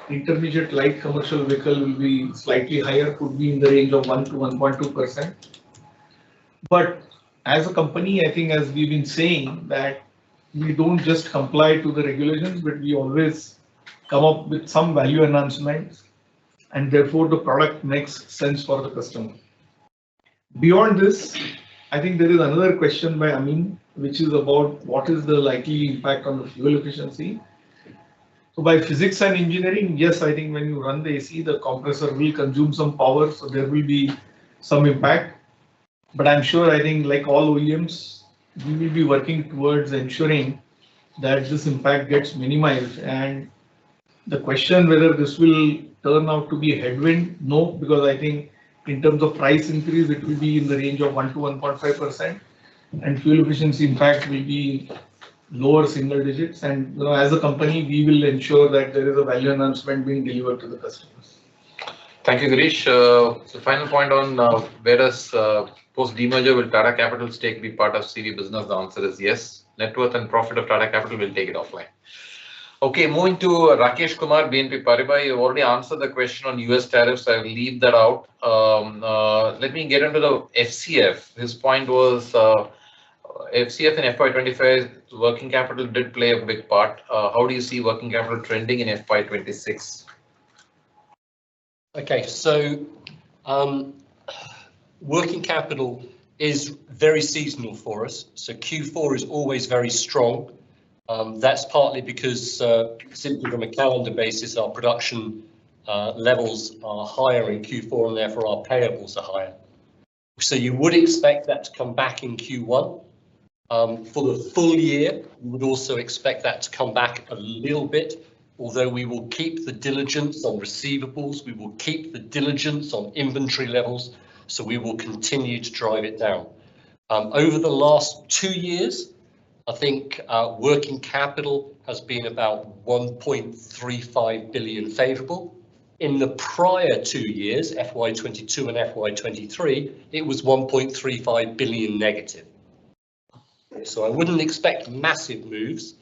intermediate light commercial vehicle will be slightly higher, could be in the range of 1 to 1.2%. But as a company, I think as we've been saying that we don't just comply to the regulations, but we always come up with some value enhancements, and therefore the product makes sense for the customer. Beyond this, I think there is another question by Amin, which is about what is the likely impact on the fuel efficiency. So by physics and engineering, yes, I think when you run the AC, the compressor will consume some power, so there will be some impact. But I'm sure, I think like all OEMs, we will be working towards ensuring that this impact gets minimized. And the question whether this will turn out to be a headwind, no, because I think in terms of price increase, it will be in the range of 1 to 1.5%, and fuel efficiency impact will be lower single digits. And as a company, we will ensure that there is a value enhancement being delivered to the customers. Thank you, Girish. The final point on where does post demerger will Tata Capital stake be part of CV business? The answer is yes. Net worth and profit of Tata Capital will take it offline. Okay, moving to Rakesh Kumar, BNP Paribas. You've already answered the question on US tariffs. I will leave that out. Let me get into the FCF. His point was FCF in FY25, working capital did play a big part. How do you see working capital trending in FY26? Okay, so working capital is very seasonal for us. So Q4 is always very strong. That's partly because simply from a calendar basis, our production levels are higher in Q4 and therefore our payables are higher. So you would expect that to come back in Q1. For the full year, you would also expect that to come back a little bit, although we will keep the diligence on receivables, we will keep the diligence on inventory levels, so we will continue to drive it down. Over the last 2 years, I think working capital has been about 1.35 billion favourable. In the prior 2 years, FY22 and FY23, it was 1.35 billion negative. So I wouldn't expect massive moves,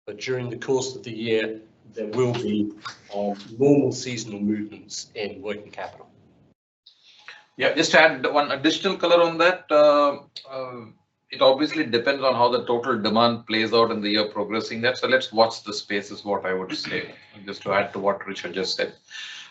but during the course of the year, there will be normal seasonal movements in working capital. Yeah, just to add one additional color on that, it obviously depends on how the total demand plays out in the year progressing that. So let's watch the space is what I would say, just to add to what Richard just said.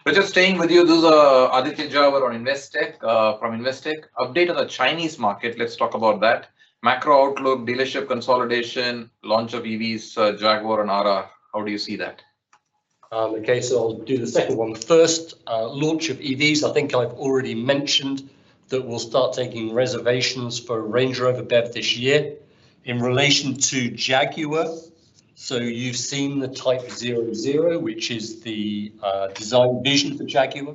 Richard, staying with you, this is Aditya Jawar on Investec, from Investec. Update on the Chinese market, let's talk about that. Macro outlook, dealership consolidation, launch of EVs, Jaguar and RR. How do you see that? Okay, so I'll do the second one first. Launch of EVs, I think I've already mentioned that we'll start taking reservations for Range Rover BEV this year. In relation to Jaguar, so you've seen the Type 00, which is the design vision for Jaguar.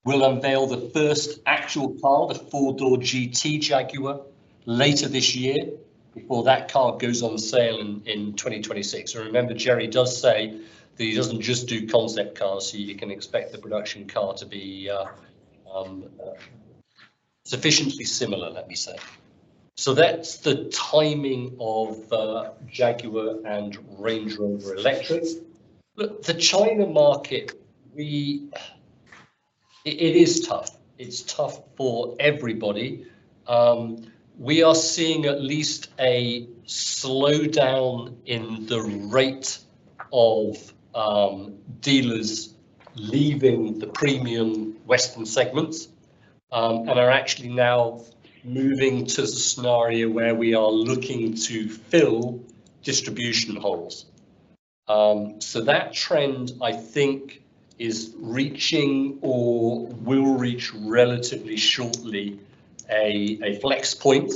We'll unveil the first actual car, the 4-door GT Jaguar, later this year, before that car goes on sale in 2026. And remember, Jerry does say that he doesn't just do concept cars, so you can expect the production car to be sufficiently similar, let me say. So that's the timing of Jaguar and Range Rover Electric. Look, the China market, it is tough. It's tough for everybody. We are seeing at least a slowdown in the rate of dealers leaving the premium Western segments and are actually now moving to the scenario where we are looking to fill distribution holes. So that trend, I think, is reaching or will reach relatively shortly a flex point.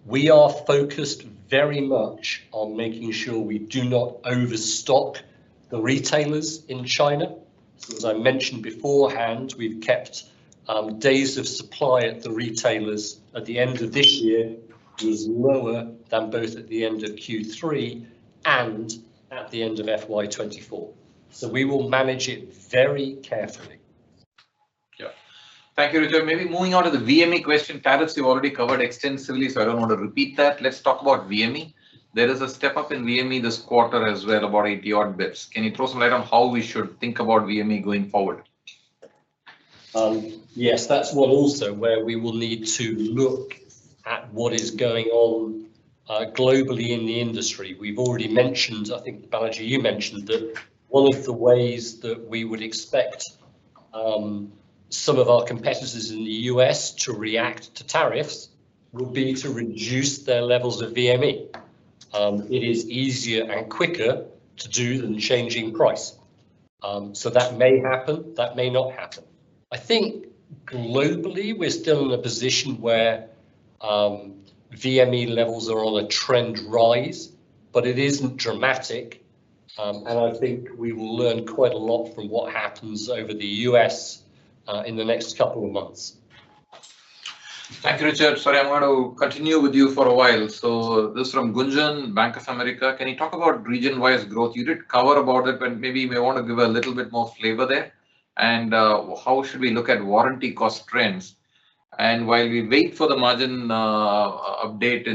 We are focused very much on making sure we do not overstock the retailers in China. So as I mentioned beforehand, we've kept days of supply at the retailers at the end of this year was lower than both at the end of Q3 and at the end of FY24. So we will manage it very carefully. Yeah. Thank you, Richard. Maybe moving on to the VME question, tariffs you've already covered extensively, so I don't want to repeat that. Let's talk about VME. There is a step up in VME this quarter as well, about 80 odd bits. Can you throw some light on how we should think about VME going forward? Yes, that's one also where we will need to look at what is going on globally in the industry. We've already mentioned, I think, Balaji, you mentioned that one of the ways that we would expect some of our competitors in the US to react to tariffs would be to reduce their levels of VME. It is easier and quicker to do than changing price. So that may happen, that may not happen. I think globally we're still in a position where VME levels are on a trend rise, but it isn't dramatic. And I think we will learn quite a lot from what happens over the US in the next couple of months. Thank you, Richard. Sorry, I'm going to continue with you for a while. So this is from Gunjan, Bank of America. Can you talk about region-wise growth? You did cover about it, but maybe you may want to give a little bit more flavor there. And how should we look at warranty cost trends? And while we wait for the margin update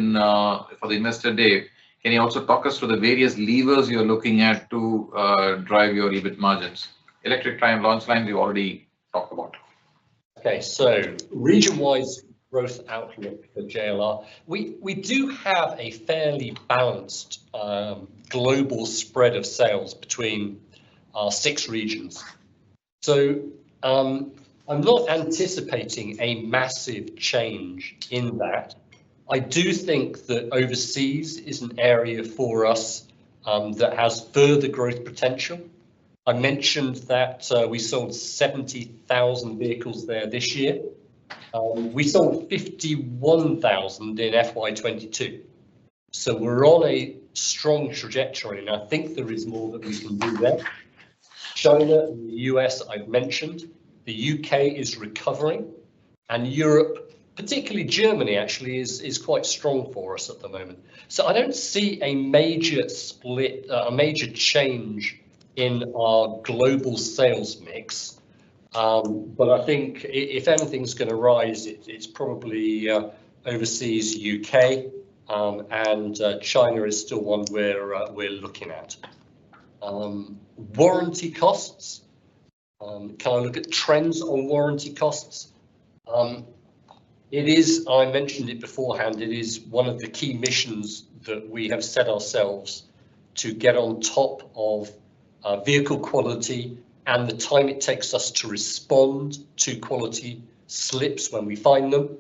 for the investor day, can you also talk us through the various levers you're looking at to drive your EBIT margins? Electric time launch lines you already talked about. Okay, so region-wise growth outlook for JLR. We do have a fairly balanced global spread of sales between our 6 regions. So I'm not anticipating a massive change in that. I do think that overseas is an area for us that has further growth potential. I mentioned that we sold 70,000 vehicles there this year. We sold 51,000 in FY22. So we're on a strong trajectory, and I think there is more that we can do there. China and the US, I've mentioned. The UK is recovering, and Europe, particularly Germany, actually is quite strong for us at the moment. So I don't see a major split, a major change in our global sales mix. But I think if anything's going to rise, it's probably overseas UK, and China is still one we're looking at. Warranty costs. Can I look at trends on warranty costs? It is, I mentioned it beforehand, it is one of the key missions that we have set ourselves to get on top of vehicle quality and the time it takes us to respond to quality slips when we find them,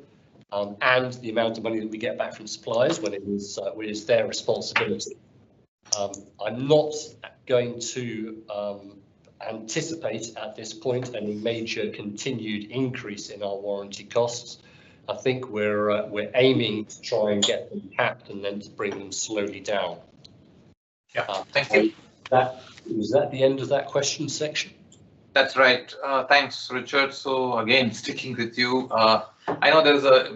and the amount of money that we get back from suppliers when it is their responsibility. I'm not going to anticipate at this point any major continued increase in our warranty costs. I think we're aiming to try and get them capped and then to bring them slowly down. Yeah, thank you. Was that the end of that question section? That's right. Thanks, Richard. So again, sticking with you, I know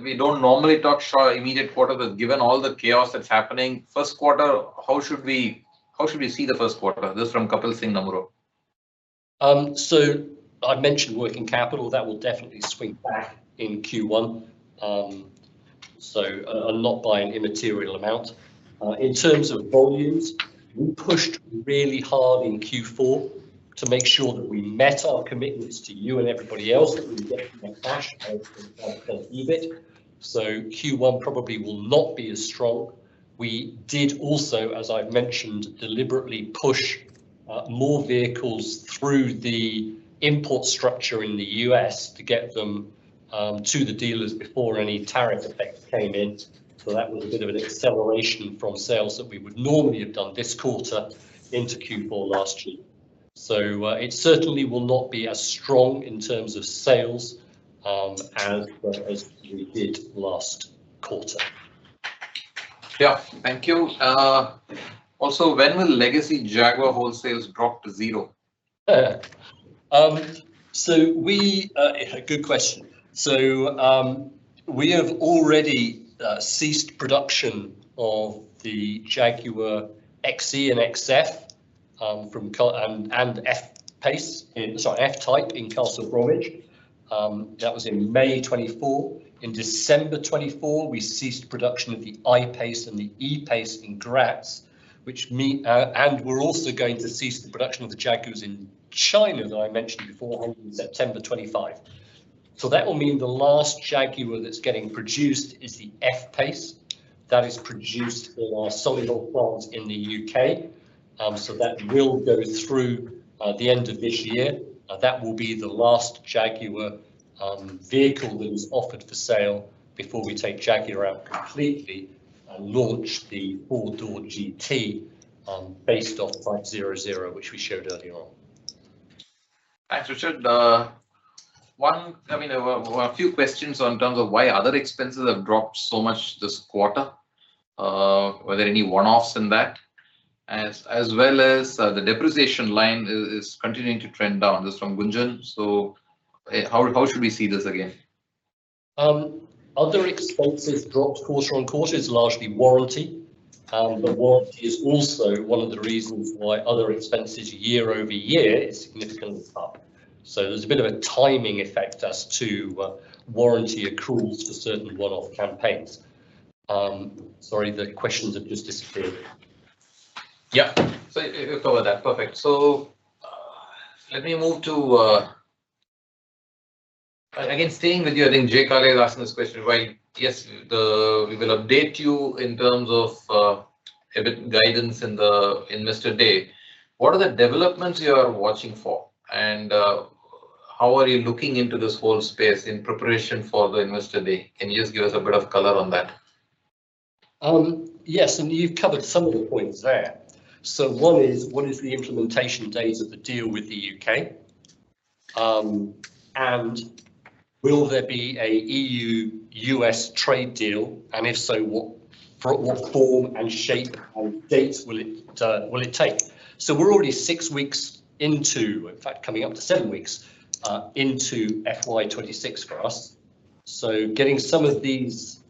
we don't normally talk short immediate quarter, but given all the chaos that's happening, first quarter, how should we see the first quarter? This is from Kapil Singh Namuro. So I mentioned working capital, that will definitely swing back in Q1. Not by an immaterial amount. In terms of volumes, we pushed really hard in Q4 to make sure that we met our commitments to you and everybody else, that we would get more cash out of EBIT. So Q1 probably will not be as strong. We did also, as I've mentioned, deliberately push more vehicles through the import structure in the US to get them to the dealers before any tariff effects came in. So that was a bit of an acceleration from sales that we would normally have done this quarter into Q4 last year. So it certainly will not be as strong in terms of sales as we did last quarter. Yeah, thank you. Also, when will legacy Jaguar wholesales drop to 0? So good question. So we have already ceased production of the Jaguar XE and XF and F-Pace, F-Type in Castle Bromwich. That was in May 24. In December 24, we ceased production of the I-Pace and the E-Pace in Graz, and we're also going to cease the production of the Jaguars in China that I mentioned before in September 25. So that will mean the last Jaguar that's getting produced is the F-Pace. That is produced in our Solihull plant in the UK. So that will go through the end of this year. That will be the last Jaguar vehicle that is offered for sale before we take Jaguar out completely and launch the 4-door GT based off Type 00, which we showed earlier on. Thanks, Richard. There were a few questions in terms of why other expenses have dropped so much this quarter. Were there any one-offs in that? As well as the depreciation line is continuing to trend down. This is from Gunjan. So how should we see this again? Other expenses dropped quarter on quarter is largely warranty. But warranty is also one of the reasons why other expenses year over year is significantly up. So there's a bit of a timing effect as to warranty accruals for certain one-off campaigns. Sorry, the questions have just disappeared. Yeah, so you covered that. Perfect. So let me move to Again, staying with you, I think Jay Kale is asking this question. While yes, we will update you in terms of EBIT guidance in the Investor Day. What are the developments you are watching for, and how are you looking into this whole space in preparation for the Investor Day? Can you just give us a bit of color on that? Yes, and you've covered some of the points there. So one is, what is the implementation date of the deal with the UK? And will there be a EU-US trade deal? And if so, what form and shape and dates will it take? So we're already 6 weeks into, in fact, coming up to 7 weeks into FY26 for us. So getting some of these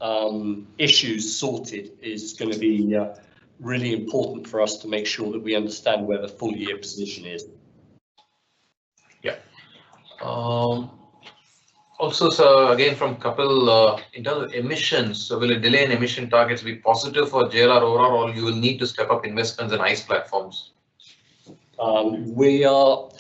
issues sorted is going to be really important for us to make sure that we understand where the full year position is. Yeah. Also, so again from Kapil, in terms of emissions, so will a delay in emission targets be positive for JLR overall, or you will need to step up investments in ICE platforms? We are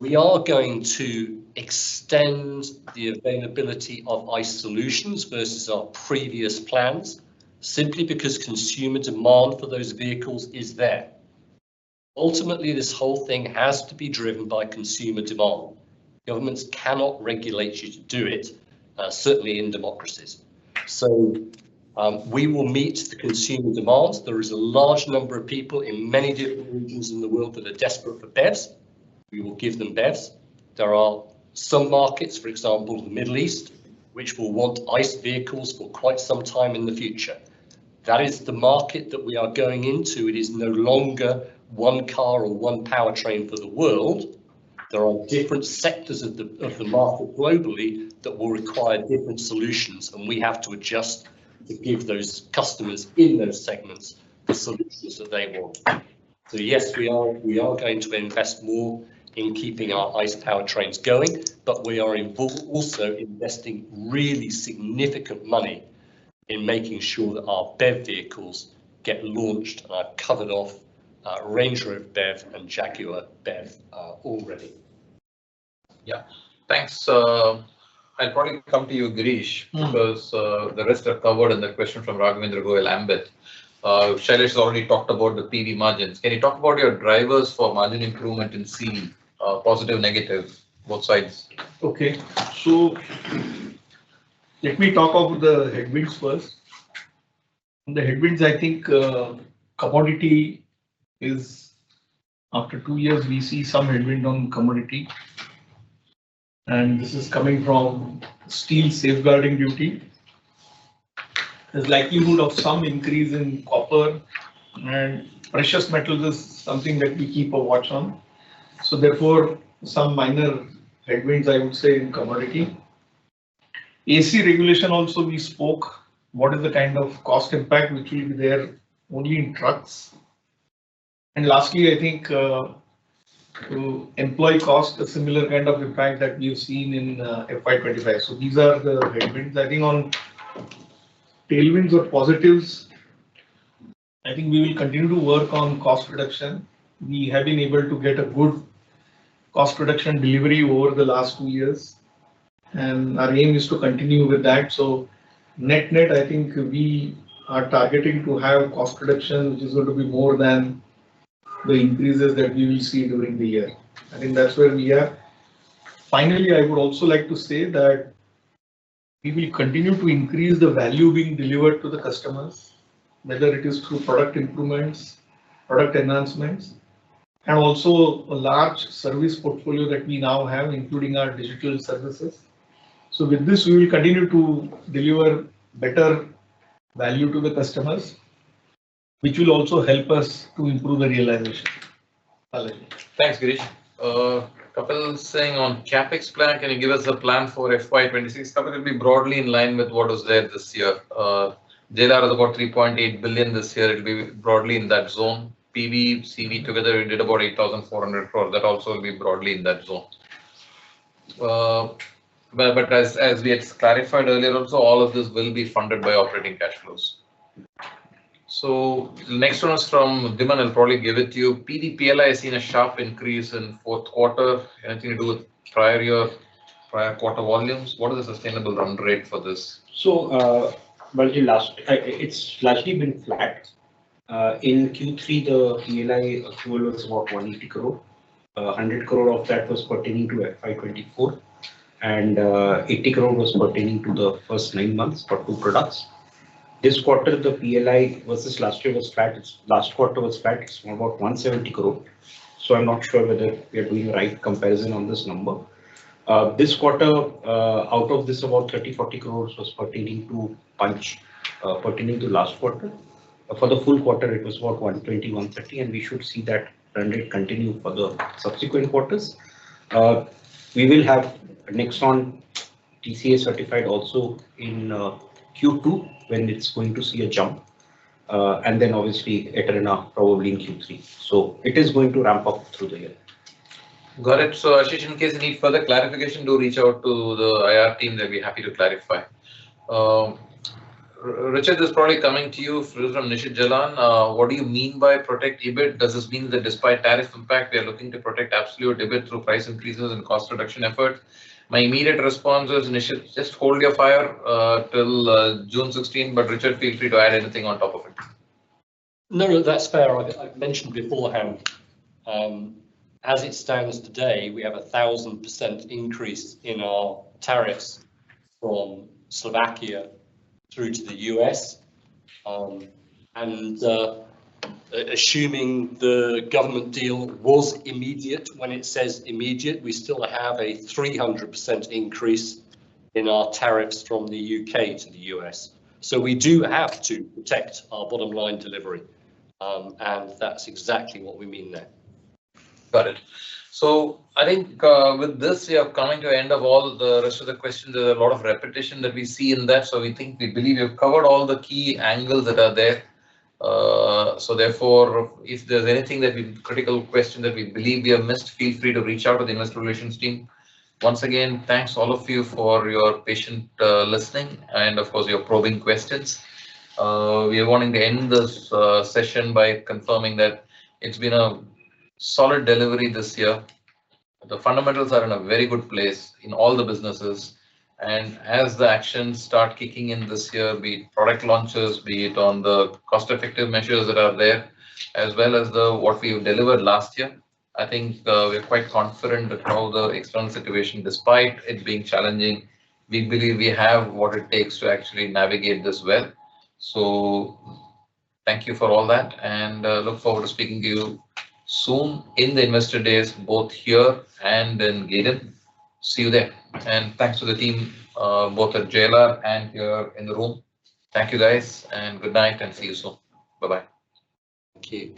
going to extend the availability of ICE solutions versus our previous plans, simply because consumer demand for those vehicles is there. Ultimately, this whole thing has to be driven by consumer demand. Governments cannot regulate you to do it, certainly in democracies. So we will meet the consumer demands. There is a large number of people in many different regions in the world that are desperate for BEVs. We will give them BEVs. There are some markets, for example, the Middle East, which will want ICE vehicles for quite some time in the future. That is the market that we are going into. It is no longer one car or one powertrain for the world. There are different sectors of the market globally that will require different solutions, and we have to adjust to give those customers in those segments the solutions that they want. So yes, we are going to invest more in keeping our ICE powertrains going, but we are also investing really significant money in making sure that our BEV vehicles get launched, and I've covered off Range Rover BEV and Jaguar BEV already. Yeah, thanks. I'll probably come to you, Girish, because the rest are covered in the question from Raghavendra Goyal Ambit. Shailesh has already talked about the PV margins. Can you talk about your drivers for margin improvement in CV, positive, negative, both sides? Okay, so let me talk about the headwinds first. The headwinds, I think commodity is, after 2 years, we see some headwind on commodity. And this is coming from steel safeguarding duty. There's likelihood of some increase in copper, and precious metals is something that we keep a watch on. So therefore, some minor headwinds, I would say, in commodity. AC regulation also we spoke. What is the kind of cost impact which will be there only in trucks? And lastly, I think employee cost, a similar kind of impact that we've seen in FY25. So these are the headwinds. I think on tailwinds or positives, I think we will continue to work on cost reduction. We have been able to get a good cost reduction delivery over the last 2 years, and our aim is to continue with that. So net, I think we are targeting to have cost reduction which is going to be more than the increases that we will see during the year. I think that's where we are. Finally, I would also like to say that we will continue to increase the value being delivered to the customers, whether it is through product improvements, product enhancements, and also a large service portfolio that we now have, including our digital services. So with this, we will continue to deliver better value to the customers, which will also help us to improve the realization. Thanks, Girish. Kapil saying on CapEx plan, can you give us a plan for FY26? Kapil will be broadly in line with what was there this year. JLR is about 3.8 billion this year. It will be broadly in that zone. PV, CV together, we did about 8,400 crores. That also will be broadly in that zone. But as we had clarified earlier, also all of this will be funded by operating cash flows. So the next one is from Diman. I'll probably give it to you. PD PLI has seen a sharp increase in fourth quarter. Anything to do with prior year prior quarter volumes? What is the sustainable run rate for this? So, it's largely been flat. In Q3, the PLI accrual was about 180 crore. 100 crore of that was pertaining to FY24, and 80 crore was pertaining to the first 9 months for two products. This quarter, the PLI versus last year was flat. Last quarter was flat. It's about 170 crore. So I'm not sure whether we are doing the right comparison on this number. This quarter, out of this, about 30-40 crores was pertaining to Punch, pertaining to last quarter. For the full quarter, it was about 120-130, and we should see that run rate continue for the subsequent quarters. We will have Nexon TCA certified also in Q2 when it's going to see a jump, and then obviously Eterna probably in Q3. So it is going to ramp up through the year. Got it. So Ashish, in case you need further clarification, do reach out to the IR team. They'll be happy to clarify. Richard, this is probably coming to you from Nishit Jalan. What do you mean by protect EBIT? Does this mean that despite tariff impact, we are looking to protect absolute EBIT through price increases and cost reduction efforts? My immediate response is, Nishit, just hold your fire till June 16, but Richard, feel free to add anything on top of it. No, that's fair. I've mentioned beforehand, as it stands today, we have 1,000% increase in our tariffs from Slovakia through to the US, and assuming the government deal was immediate, when it says immediate, we still have a 300% increase in our tariffs from the UK to the US. So we do have to protect our bottom line delivery, and that's exactly what we mean there. Got it. So I think with this, we are coming to the end of all the rest of the questions. There's a lot of repetition that we see in that. So we believe we've covered all the key angles that are there. So therefore, if there's anything critical question that we believe we have missed, feel free to reach out to the investor relations team. Once again, thanks all of you for your patient listening and of course your probing questions. We are wanting to end this session by confirming that it's been a solid delivery this year. The fundamentals are in a very good place in all the businesses, and as the actions start kicking in this year, be it product launches, be it on the cost-effective measures that are there, as well as what we've delivered last year, I think we're quite confident that how the external situation, despite it being challenging, we believe we have what it takes to actually navigate this well. So thank you for all that, and look forward to speaking to you soon in the investor days, both here and in Gaydon. See you there. And thanks to the team, both at JLR and here in the room. Thank you guys, and good night, and see you soon. Bye-bye. Thank you.